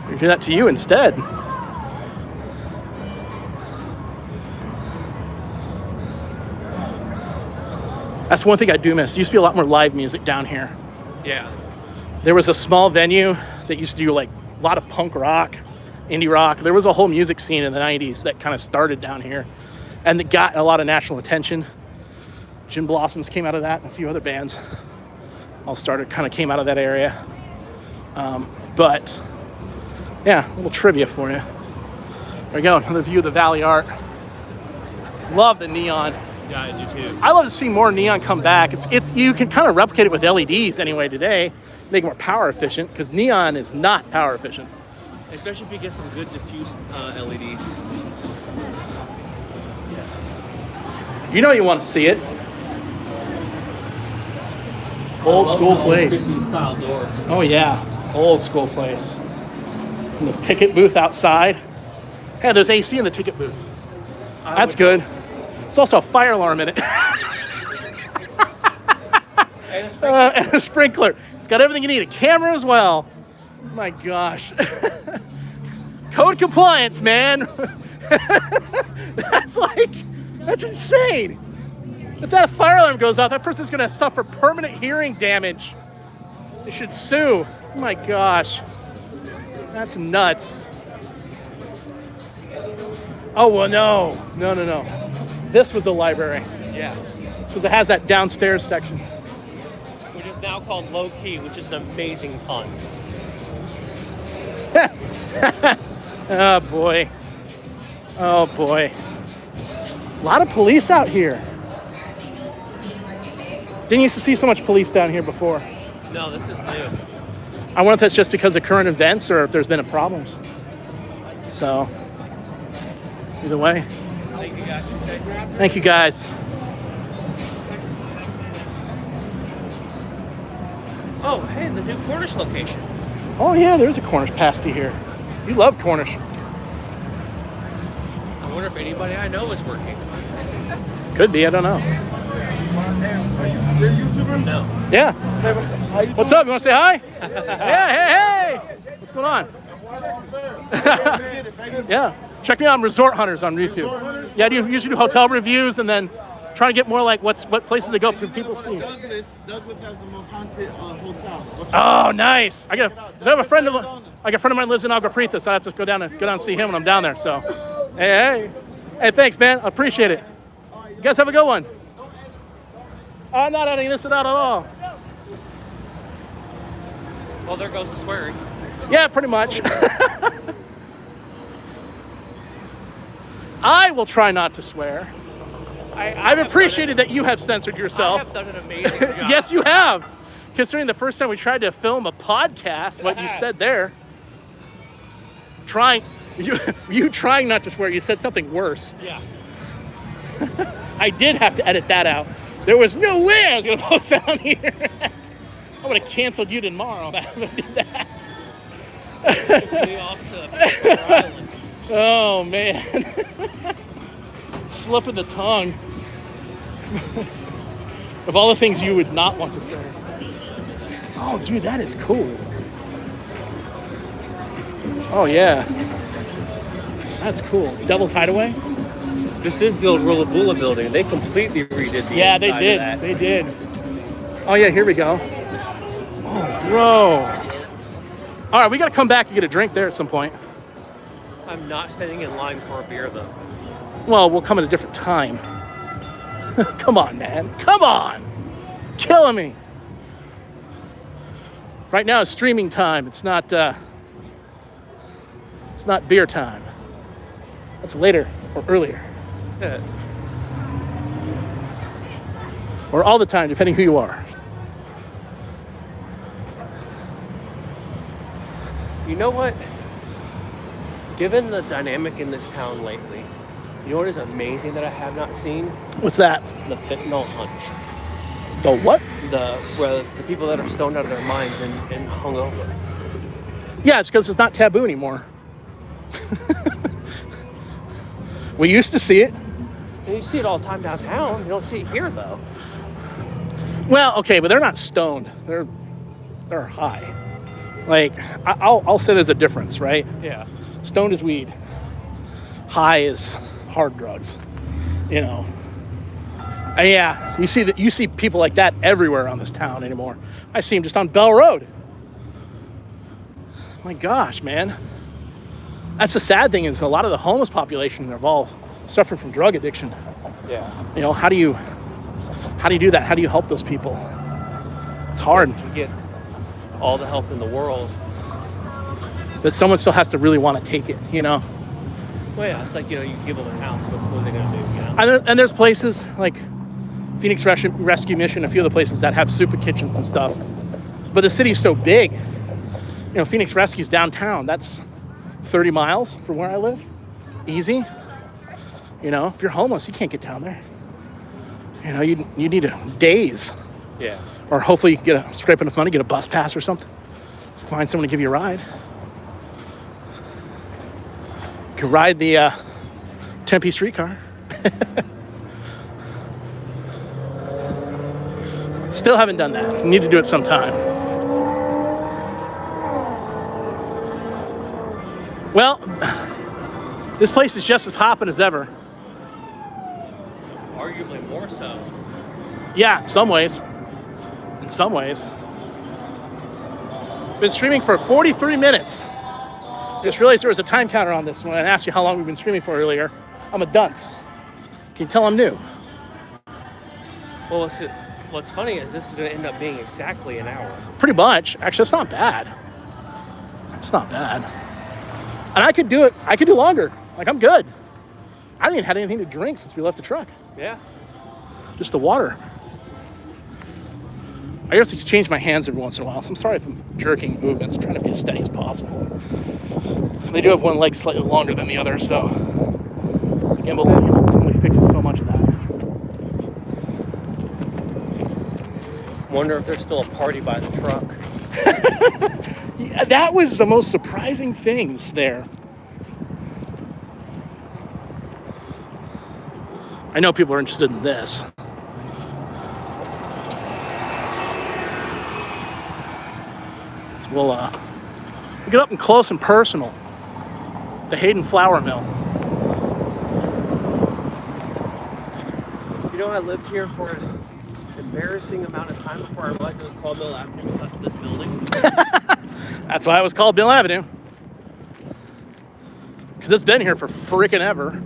We do that to you instead. That's one thing I do miss. There used to be a lot more live music down here. Yeah. There was a small venue that used to do like a lot of punk rock, indie rock. There was a whole music scene in the 90s that kind of started down here and that got a lot of national attention. Gin Blossoms came out of that and a few other bands all came out of that area. But yeah, a little trivia for you. There we go, another view of the Valley Art. Love the neon. Yeah, I do too. I love to see more neon come back. It's you can kind of replicate it with LEDs anyway today, make it more power efficient, because neon is not power efficient. Especially if you get some good diffuse LEDs. You know you want to see it. Old school place. Style door. Oh yeah, old school place. And the ticket booth outside. Hey, there's AC in the ticket booth. That's good. It's also a fire alarm in it. And a sprinkler. It's got everything you need. A camera as well. My gosh. Code compliance, man. That's insane. If that fire alarm goes off, that person's going to suffer permanent hearing damage. They should sue. Oh my gosh. That's nuts. Oh, well, no. No. This was a library. Yeah. Because it has that downstairs section. Which is now called Low Key, which is an amazing pun. Oh, boy. Oh, boy. A lot of police out here. Didn't used to see so much police down here before. No, this is new. I wonder if that's just because of current events or if there's been problems. So, either way. Thank you guys. Thank you guys. Oh, hey, the new Cornish location. Oh yeah, there's a Cornish pasty here. You love Cornish. I wonder if anybody I know is working. Could be, I don't know. You're a YouTuber? No. Yeah. How you What's up? You want to say hi? Yeah, hey. What's going on? Yeah. Check me out on Resort Hunters on YouTube. Yeah, I usually do hotel reviews and then trying to get more like what places to go for people to see. Douglas has the most haunted hotel. Oh, nice. I have a friend of mine lives in Agua Prieta, so I have to go down and see him when I'm down there. So, hey, thanks, man. I appreciate it. You guys have a good one. I'm not editing this out at all. Well, there goes the swearing. Yeah, pretty much. I will try not to swear. I've appreciated that you have censored yourself. I have done an amazing job. Yes, you have. Considering the first time we tried to film a podcast, what you said there. You trying not to swear, you said something worse. Yeah. I did have to edit that out. There was no way I was going to post that on here. I would have canceled you tomorrow if I did that. Took me off to Tempe Island. Oh, man. Slip of the tongue. Of all the things you would not want to say. Oh, dude, that is cool. Oh, yeah. That's cool. Devil's Hideaway? This is the old Rullabula building. They completely redid the Yeah, they inside did. of that. They did. Oh, yeah, here we go. Oh, bro. All right, we got to come back and get a drink there at some point. I'm not standing in line for a beer, though. Well, we'll come at a different time. Come on, man. Come on. Killing me. Right now it's streaming time. It's not beer time. That's later or earlier. Yeah. Or all the time, depending who you are. You know what? Given the dynamic in this town lately, you know what is amazing that I have not seen? What's that? The fentanyl hunch. The what? The people that are stoned out of their minds and hung over. Yeah, it's because it's not taboo anymore. We used to see it. And you see it all the time downtown. You don't see it here, though. Well, okay, but they're not stoned. They're high. Like, I'll say there's a difference, right? Yeah. Stoned is weed. High is hard drugs. You know. And yeah, you see people like that everywhere around this town anymore. I see them just on Bell Road. My gosh, man. That's the sad thing is a lot of the homeless population are all suffering from drug addiction. Yeah. You know, how do you do that? How do you help those people? It's hard. You get all the help in the world. But someone still has to really want to take it, you know? Well, yeah, it's like, you give them a house. What are they going to do, you know? And there's places like Phoenix Rescue Mission, a few of the places that have super kitchens and stuff. But the city's so big. You know, Phoenix Rescue's downtown. That's 30 miles from where I live. Easy. You know, if you're homeless, you can't get down there. You know, you need days. Yeah. Or hopefully you can scrape enough money, get a bus pass or something. Find someone to give you a ride. You can ride the Tempe streetcar. Still haven't done that. Need to do it sometime. Well, this place is just as hopping as ever. Arguably more so. Yeah, in some ways. In some ways. Been streaming for 43 minutes. Just realized there was a time counter on this when I asked you how long we've been streaming for earlier. I'm a dunce. Can you tell I'm new? Well, what's funny is this is going to end up being exactly an hour. Pretty much. Actually, it's not bad. It's not bad. And I could do it. I could do longer. Like, I'm good. I haven't even had anything to drink since we left the truck. Yeah. Just the water. I have to change my hands every once in a while, so I'm sorry if I'm jerking movements. I'm trying to be as steady as possible. They do have one leg slightly longer than the other, so the gimbal only fixes so much of that. Wonder if there's still a party by the truck. Yeah, that was the most surprising things there. I know people are interested in this. So we'll get up and close and personal. The Hayden Flour Mill. You know, I lived here for an embarrassing amount of time before I realized it was called Mill Avenue because of this building. That's why it was called Mill Avenue. Because it's been here for freaking ever.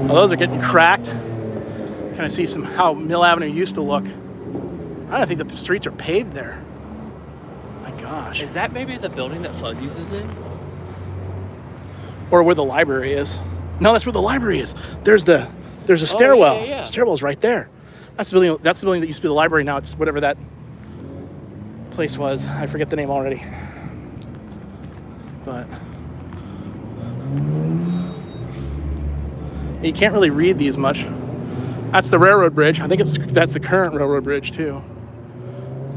Oh, those are getting cracked. Kind of see how Mill Avenue used to look. I don't think the streets are paved there. My gosh. Is that maybe the building that Fuzzy's is in? Or where the library is. No, that's where the library is. There's a stairwell. Yeah. The stairwell's right there. That's the building that used to be the library. Now it's whatever that place was. I forget the name already. But you can't really read these much. That's the railroad bridge. I think that's the current railroad bridge too.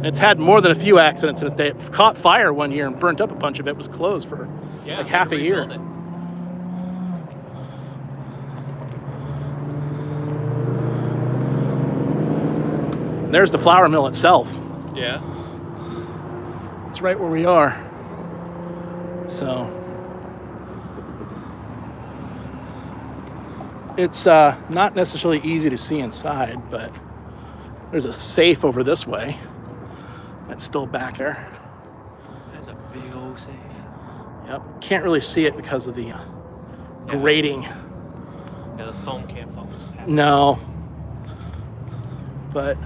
It's had more than a few accidents in its day. It caught fire one year and burnt up a bunch of it. It was closed for like half a year. There's the flour mill itself. Yeah. It's right where we are. So it's not necessarily easy to see inside, but there's a safe over this way that's still back there. That's a big old safe. Yep. Can't really see it because of the grating. Yeah, the phone can't focus past. No. But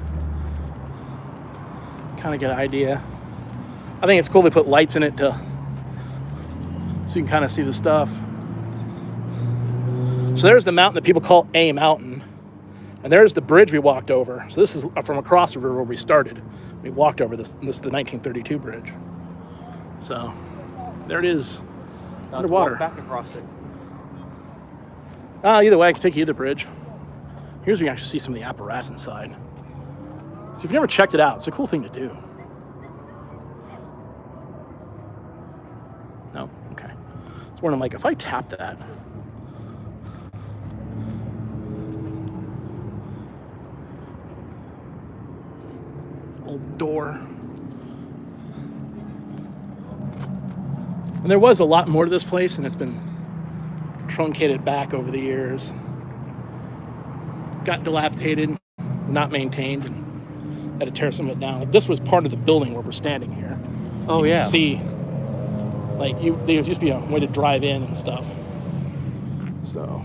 kind of get an idea. I think it's cool they put lights in it so you can kind of see the stuff. So there's the mountain that people call A Mountain. And there's the bridge we walked over. So this is from across the river where we started. We walked over this. This is the 1932 bridge. So there it is, underwater. Back across it. Either way, I can take you to the bridge. Here's where you actually see some of the apparatus inside. So if you've never checked it out, it's a cool thing to do. No? Okay. It's where I'm like, if I tap that, old door. And there was a lot more to this place, and it's been truncated back over the years. Got dilapidated, not maintained, and had to tear some of it down. This was part of the building where we're standing here. Oh, you yeah. can see, like, there used to be a way to drive in and stuff. So,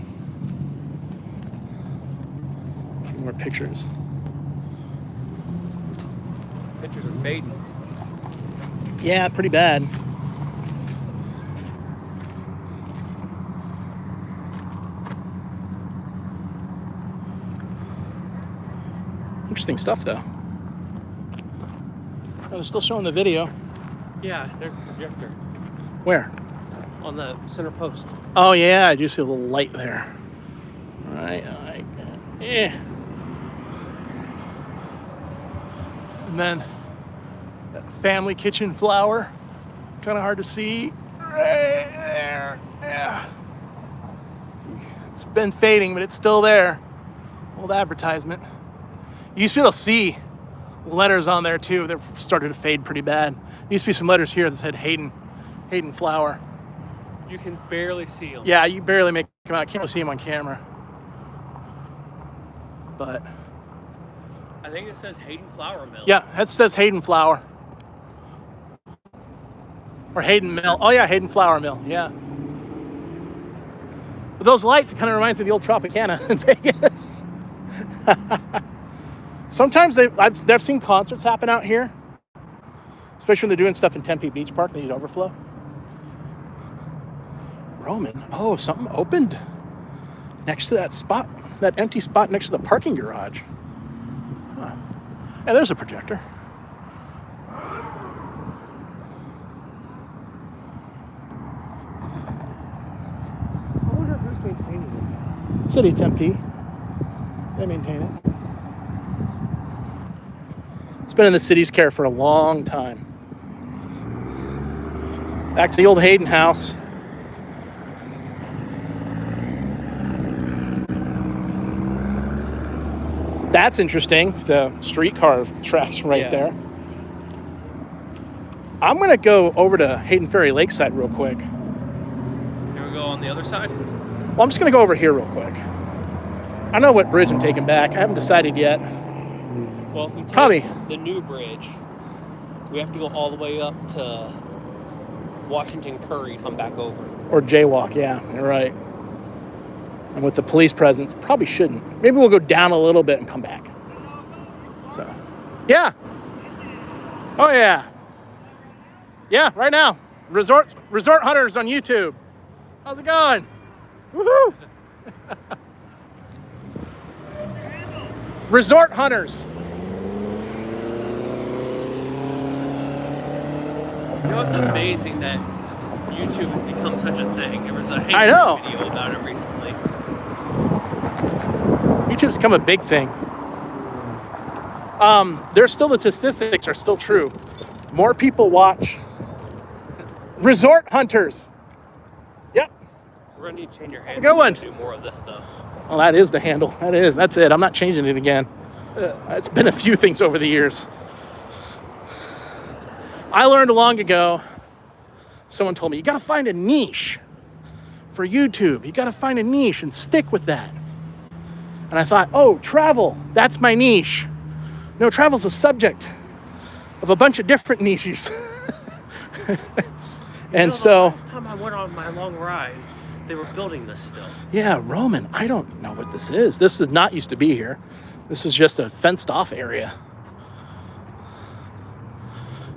a few more pictures. Pictures are fading. Yeah, pretty bad. Interesting stuff, though. Oh, they're still showing the video. Yeah, there's the projector. Where? On the center post. Oh, yeah, I do see a little light there. All right. Yeah. And then that family kitchen flour. Kind of hard to see. Right there. Yeah. It's been fading, but it's still there. Old advertisement. You used to be able to see letters on there too. They've started to fade pretty bad. There used to be some letters here that said Hayden Flour. You can barely see them. Yeah, you barely make them out. I can't really see them on camera. But I think it says Hayden Flour Mill. yeah, that says Hayden Flour. Or Hayden Mill. Oh yeah, Hayden Flour Mill. Yeah. But those lights, it kind of reminds me of the old Tropicana in Vegas. Sometimes I've seen concerts happen out here, especially when they're doing stuff in Tempe Beach Park. They need overflow. Roman. Oh, something opened next to that spot, that empty spot next to the parking garage. Huh. Yeah, there's a projector. I wonder who's maintaining it. City of Tempe. They maintain it. It's been in the city's care for a long time. Back to the old Hayden house. That's interesting. The streetcar tracks right there. I'm going to go over to Hayden Ferry Lakeside real quick. Can we go on the other side? Well, I'm just going to go over here real quick. I know what bridge I'm taking back. I haven't decided yet. Well, if we take Probably the new bridge, we have to go all the way up to Washington Curry, come back over. Or jaywalk, yeah, you're right. And with the police presence, probably shouldn't. Maybe we'll go down a little bit and come back. So, yeah. Oh, yeah. Yeah, right now. Resort Hunters on YouTube. How's it going? Woohoo! Resort Hunters. You know, it's amazing that YouTube has become such a thing. There was a I know. video about it recently. YouTube's become a big thing. There's still, the statistics are still true. More people watch resort hunters. Yep. We're gonna need to change your handle. Good one. To do more of this stuff. Well, that is the handle. That's it. I'm not changing it again. It's been a few things over the years. I learned long ago, someone told me, you gotta find a niche for YouTube. You gotta find a niche and stick with that. And I thought, oh, travel, that's my niche. No, travel's a subject of a bunch of different niches. And so, last time I went on my long ride, they were building this still. Yeah, Roman, I don't know what this is. This is not used to be here. This was just a fenced off area.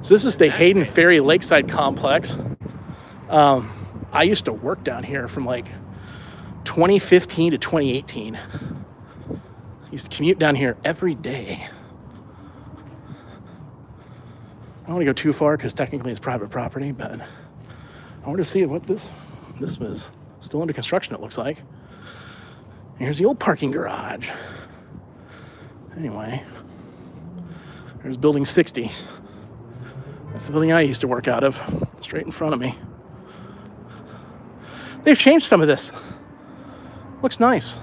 So this is the Hayden Ferry Lakeside Complex. I used to work down here from like 2015 to 2018. I used to commute down here every day. I don't want to go too far because technically it's private property, but I want to see what this was still under construction, it looks like. And here's the old parking garage. Anyway, there's building 60. That's the building I used to work out of, straight in front of me. They've changed some of this. Looks nice.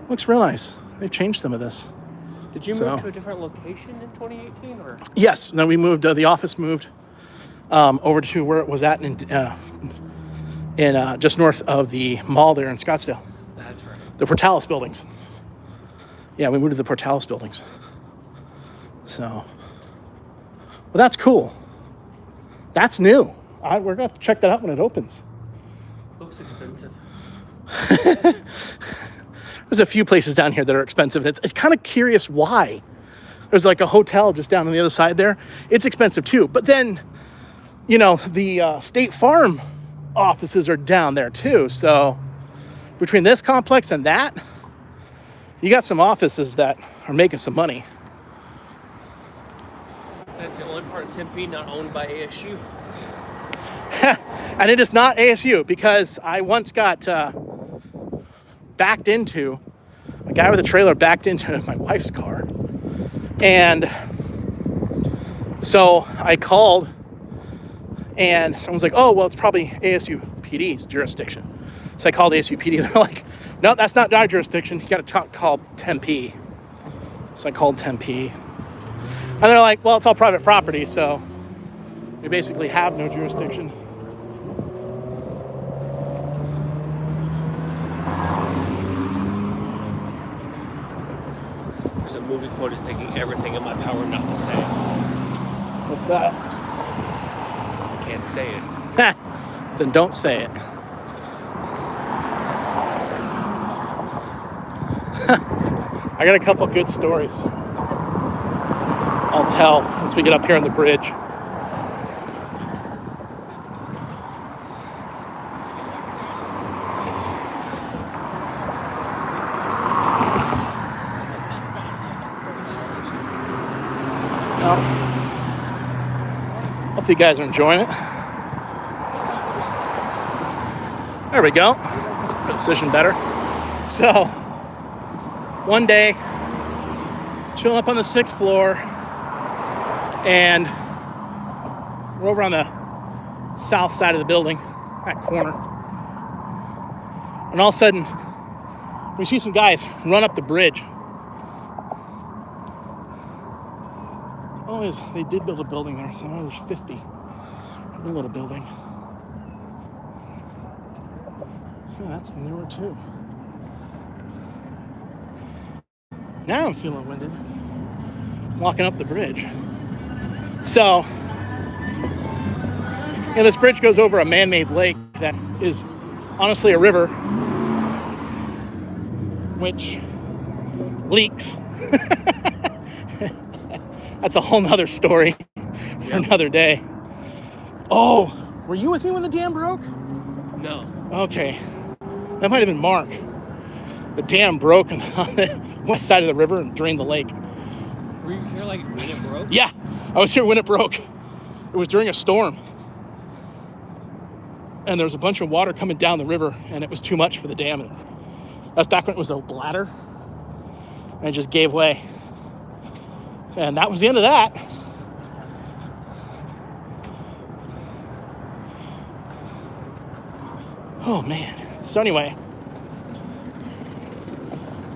Looks real nice. They've changed some of this. Did you move to a different location in 2018? Or? Yes. No, we moved. The office moved over to where it was at in just north of the mall there in Scottsdale. That's right. The Portales buildings. Yeah, we moved to the Portales buildings. So, well, that's cool. That's new. We're going to check that out when it opens. Looks expensive. There's a few places down here that are expensive. It's kind of curious why. There's like a hotel just down on the other side there. It's expensive too. But then, the State Farm offices are down there too. So between this complex and that, you got some offices that are making some money. That's the only part of Tempe not owned by ASU. And it is not ASU, because I once got backed into, a guy with a trailer backed into my wife's car. And so I called, and someone's like, oh, well, it's probably ASU PD's jurisdiction. So I called ASU PD, and they're like, no, that's not our jurisdiction. You got to call Tempe. So I called Tempe. And they're like, well, it's all private property, so we basically have no jurisdiction. There's a movie quote is taking everything in my power not to say it. What's that? I can't say it. Then don't say it. I got a couple good stories I'll tell once we get up here on the bridge. Hopefully you guys are enjoying it. There we go. Let's put the position better. So, one day, chilling up on the 6th floor, and we're over on the south side of the building, that corner. And all of a sudden, we see some guys run up the bridge. Oh, they did build a building there, so now there's 50. A little building. Yeah, that's newer too. Now I'm feeling winded. Walking up the bridge. So, this bridge goes over a man-made lake that is honestly a river, which leaks. That's a whole nother story for another day. Oh, were you with me when the dam broke? No. Okay. That might have been Mark. The dam broke on the west side of the river and drained the lake. Were you here when it broke? Yeah, I was here when it broke. It was during a storm. and there was a bunch of water coming down the river, and it was too much for the dam. And that's back when it was a bladder, and it just gave way. And that was the end of that. Oh, man. So anyway,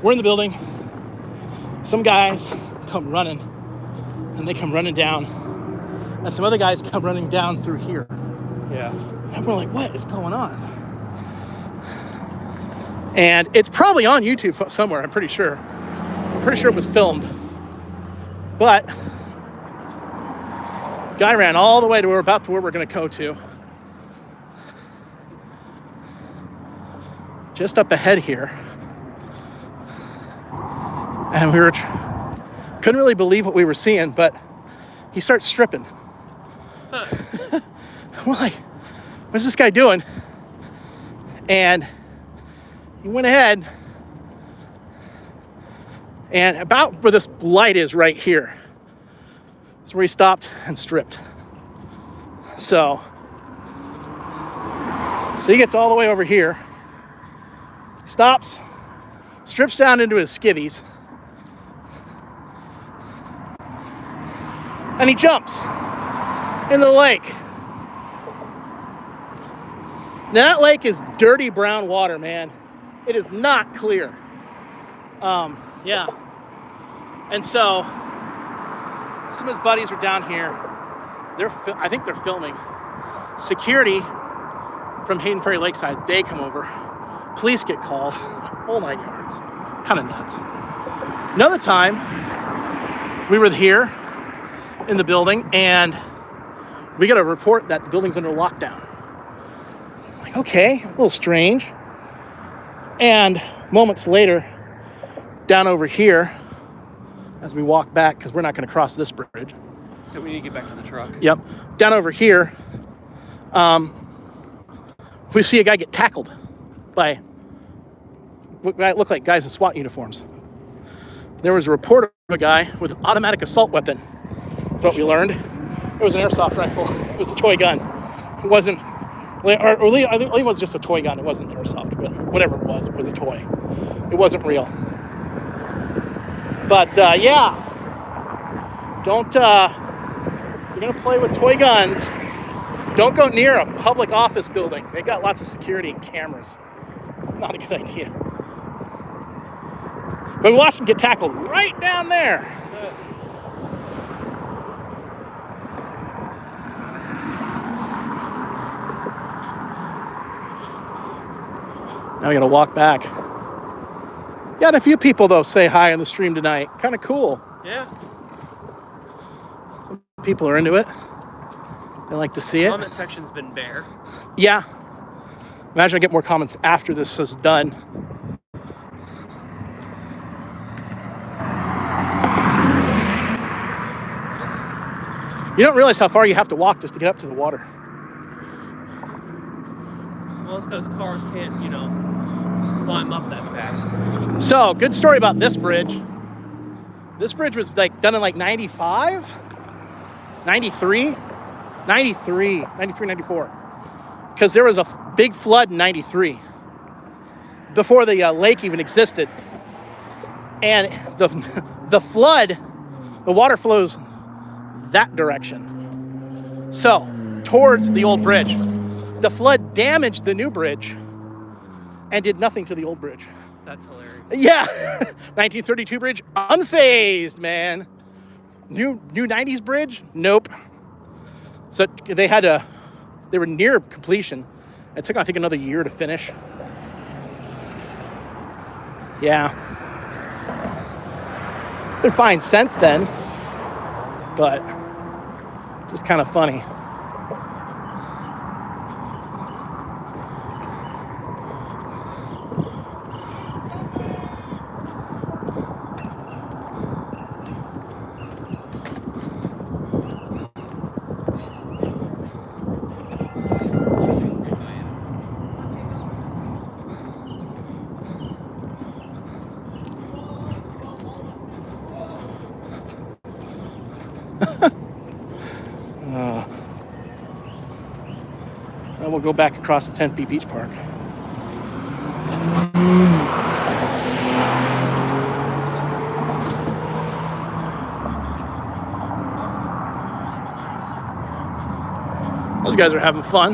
we're in the building. Some guys come running, and they come running down. And some other guys come running down through here. Yeah. And we're like, what is going on? And it's probably on YouTube somewhere, I'm pretty sure. I'm pretty sure it was filmed. But guy ran all the way to where we're going to go to. Just up ahead here. And we were couldn't really believe what we were seeing, but he starts stripping. Huh. We're like, what's this guy doing? And he went ahead, and about where this light is right here is where he stopped and stripped. So he gets all the way over here, stops, strips down into his skivvies, and he jumps into the lake. Now that lake is dirty brown water, man. It is not clear. Yeah. And so some of his buddies are down here. I think they're filming. Security from Hayden Ferry Lakeside, they come over. Police get called. Oh my yards. Kind of nuts. Another time, we were here in the building, and we got a report that the building's under lockdown. Like, okay, a little strange. And moments later, down over here, as we walk back, because we're not going to cross this bridge. So we need to get back to the truck. Yep. Down over here, we see a guy get tackled by what look like guys in SWAT uniforms. There was a report of a guy with an automatic assault weapon. That's what we learned. It was an airsoft rifle. It was a toy gun. It wasn't, I think it was just a toy gun. It wasn't airsoft, but whatever it was a toy. It wasn't real. But yeah, don't, if you're gonna play with toy guns, don't go near a public office building. They got lots of security and cameras. It's not a good idea. But we watched him get tackled right down there. Now we gotta walk back. Got a few people though say hi on the stream tonight. Kind of cool. Yeah. Some people are into it. They like to see it. The comment section's been bare. Yeah. Imagine I get more comments after this is done. You don't realize how far you have to walk just to get up to the water. Well, it's because cars can't, climb up that fast. So, good story about this bridge. This bridge was done in 95? 93? 93, 94. Because there was a big flood in 93. Before the lake even existed. And the flood, the water flows that direction. So, towards the old bridge. The flood damaged the new bridge and did nothing to the old bridge. That's hilarious. Yeah. 1932 bridge, unfazed, man. New 90s bridge, nope. So they were near completion. It took, I think, another year to finish. Yeah. Been fine since then, but just kind of funny. we'll go back across the Tempe Beach Park. Those guys are having fun.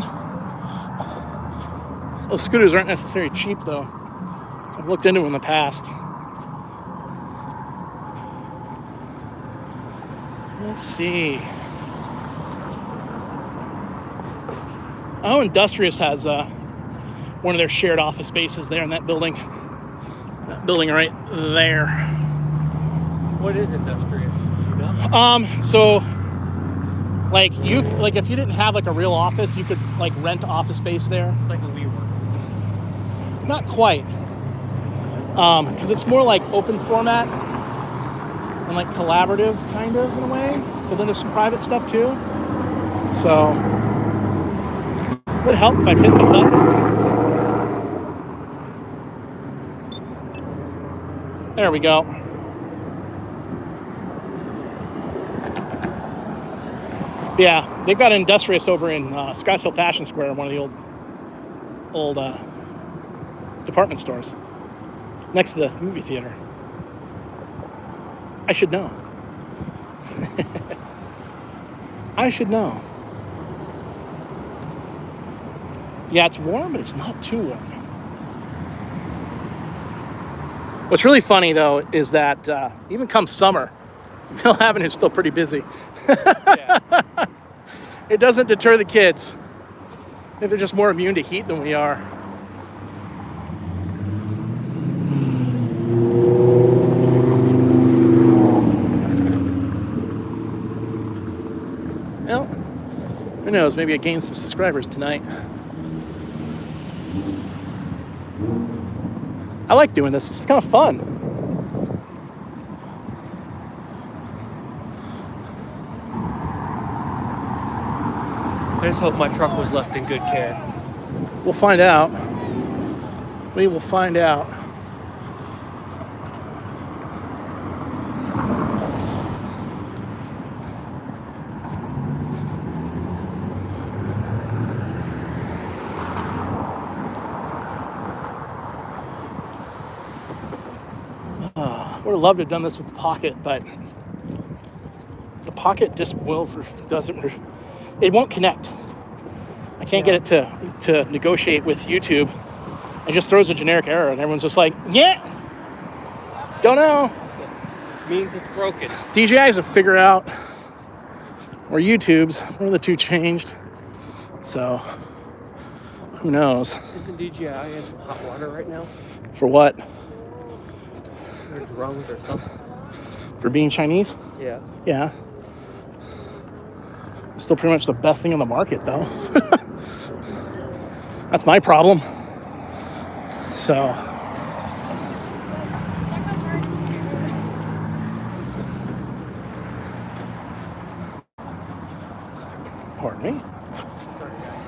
Those scooters aren't necessarily cheap, though. I've looked into them in the past. Let's see. Oh, Industrious has one of their shared office spaces there in that building. That building right there. What is Industrious? You know? So like if you didn't have like a real office, you could like rent office space there. It's like a WeWork. Not quite. Because it's more like open format and like collaborative kind of in a way. But then there's some private stuff too. So it would help if I hit the button. There we go. Yeah, they've got Industrious over in Scottsdale Fashion Square, one of the old department stores, next to the movie theater. I should know. I should know. Yeah, it's warm, but it's not too warm. What's really funny, though, is that even come summer, Mill Avenue is still pretty busy. Yeah. It doesn't deter the kids. I think they're just more immune to heat than we are. Well, who knows? Maybe I gained some subscribers tonight. I like doing this. It's kind of fun. I just hope my truck was left in good care. We'll find out. We will find out. I would have loved to have done this with the Pocket, but the Pocket just it won't connect. I can't get it to negotiate with YouTube. It just throws a generic error, and everyone's just like, yeah, don't know. Means it's broken. It's DJI's to figure out, or YouTube's, one of the two changed. So, who knows? Isn't DJI in some hot water right now? For what? Or drones or something? For being Chinese? Yeah. Yeah. It's still pretty much the best thing on the market, though. That's my problem. So. Pardon me? Sorry, guys.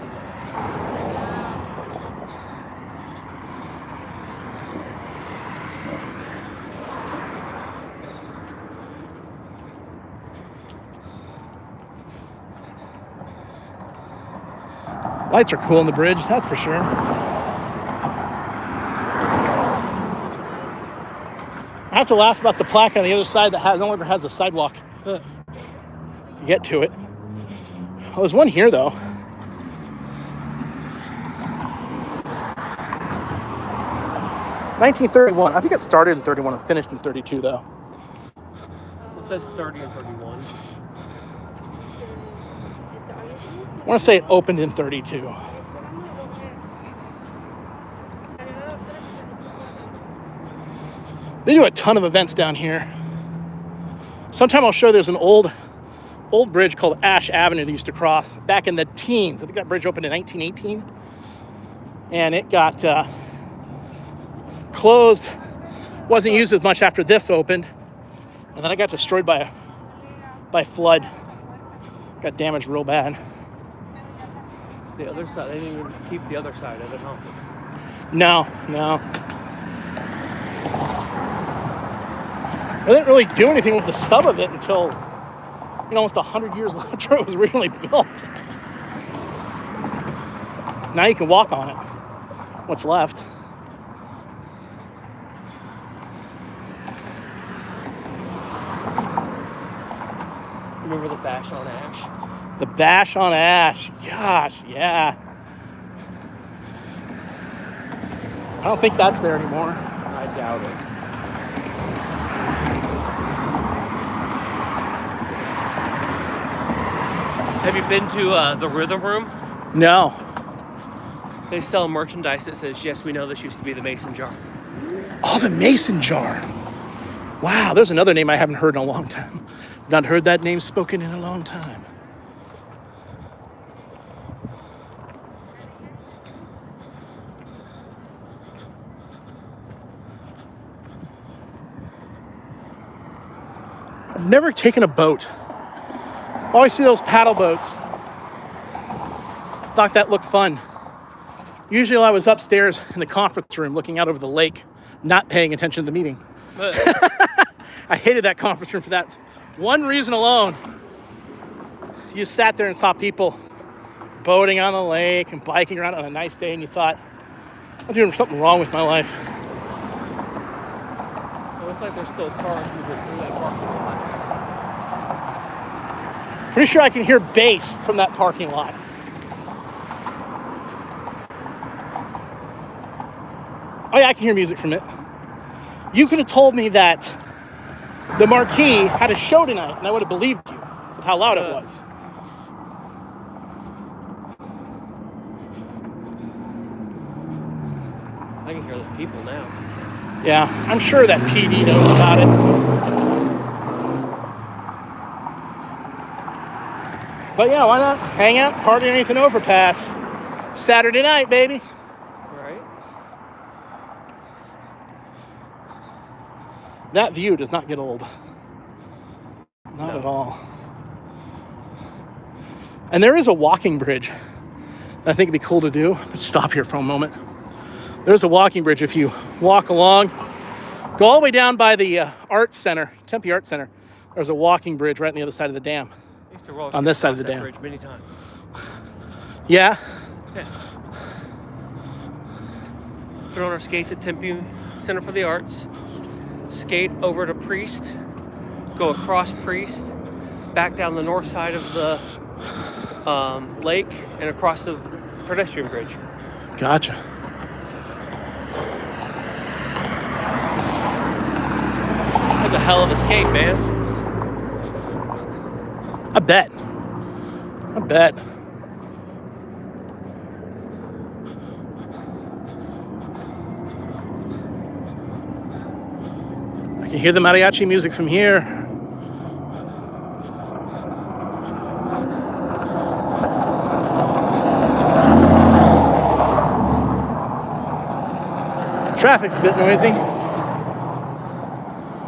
Lights are cool on the bridge, that's for sure. I have to laugh about the plaque on the other side that no longer has a sidewalk to get to it. Well, there's one here, though. (1931). I think it started in 31 and finished in 32, though. It says 30 and 31. I want to say it opened in 32. They do a ton of events down here. Sometime I'll show there's an old bridge called Ash Avenue that used to cross back in the teens. I think that bridge opened in 1918. And it got closed. Wasn't used as much after this opened. And then it got destroyed by flood. Got damaged real bad. The other side, they didn't even keep the other side of it, huh? No. They didn't really do anything with the stub of it until, almost 100 years after it was originally built. Now you can walk on it. What's left? Remember the Bash on Ash? The Bash on Ash. Gosh, yeah. I don't think that's there anymore. I doubt it. Have you been to the Rhythm Room? No. They sell merchandise that says, yes, we know this used to be the Mason jar. Oh, the Mason jar. Wow, there's another name I haven't heard in a long time. Not heard that name spoken in a long time. I've never taken a boat. I always see those paddle boats. Thought that looked fun. Usually I was upstairs in the conference room looking out over the lake, not paying attention to the meeting. I hated that conference room for that one reason alone. You sat there and saw people boating on the lake and biking around on a nice day, and you thought, I'm doing something wrong with my life. It looks like there's still cars moving through that parking lot. Pretty sure I can hear bass from that parking lot. Oh yeah, I can hear music from it. You could have told me that the Marquee had a show tonight, and I would have believed you with how loud it was. I can hear the people now. Yeah, I'm sure that PD knows about it. But yeah, why not hang out, party underneath an overpass? Saturday night, baby. Right. That view does not get old. Not at all. And there is a walking bridge. I think it'd be cool to do. Let's stop here for a moment. There's a walking bridge. If you walk along, go all the way down by the Arts Center, Tempe Arts Center. There's a walking bridge right on the other side of the dam. I used to roll on this side of the that dam. bridge many times. Yeah? Yeah. Put on our skates at Tempe Center for the Arts. Skate over to Priest. Go across Priest. Back down the north side of the lake and across the pedestrian bridge. Gotcha. That's a hell of a skate, man. I bet. I can hear the mariachi music from here. Traffic's a bit noisy.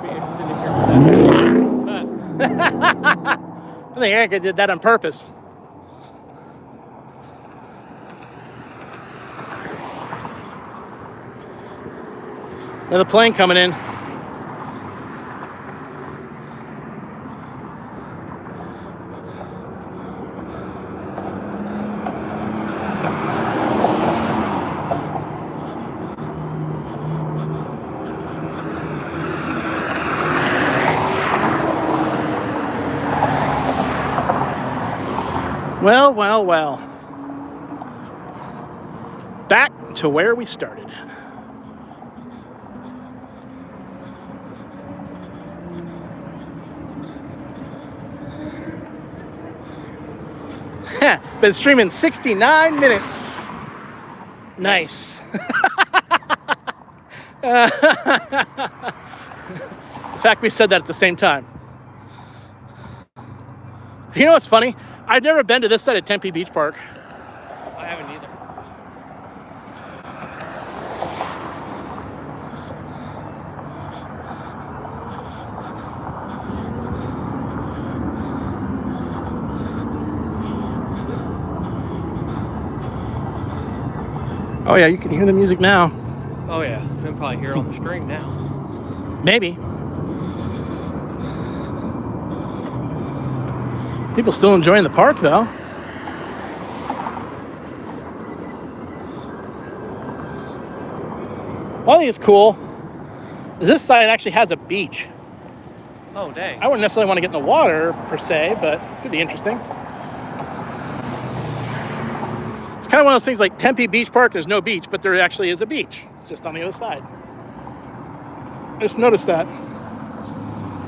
Be interested to hear what that is. I think Erica did that on purpose. Another plane coming in. Well. Back to where we started. Been streaming 69 minutes. Nice. In fact, we said that at the same time. You know what's funny? I've never been to this side of Tempe Beach Park. I haven't either. Oh yeah, you can hear the music now. Oh yeah, you can probably hear it on the string now. Maybe. People still enjoying the park though. think it's cool is this side actually has a beach. Oh, dang. I wouldn't necessarily want to get in the water per se, but it could be interesting. It's kind of one of those things like Tempe Beach Park, there's no beach, but there actually is a beach. It's just on the other side. I just noticed that.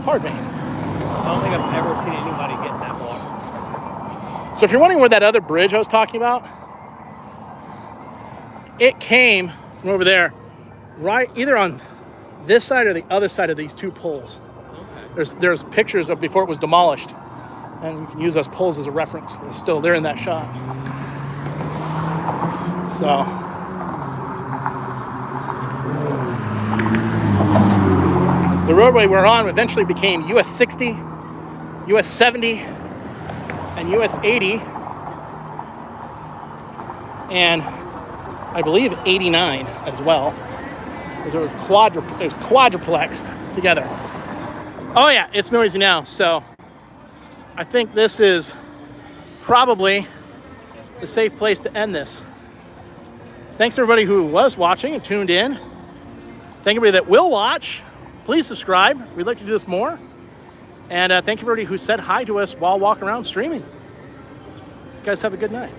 Pardon me. I don't think I've ever seen anybody get in that water. So if you're wondering where that other bridge I was talking about, it came from over there, right either on this side or the other side of these two poles. Okay. There's pictures of before it was demolished, and you can use those poles as a reference. They're still there in that shot. So the roadway we're on eventually became US 60, US 70, and US 80, and I believe 89 as well. Because it was quadruplexed together. Oh yeah, it's noisy now. So I think this is probably the safe place to end this. Thanks everybody who was watching and tuned in. Thank everybody that will watch. Please subscribe. We'd like to do this more. And thank everybody who said hi to us while walking around streaming. You guys have a good night.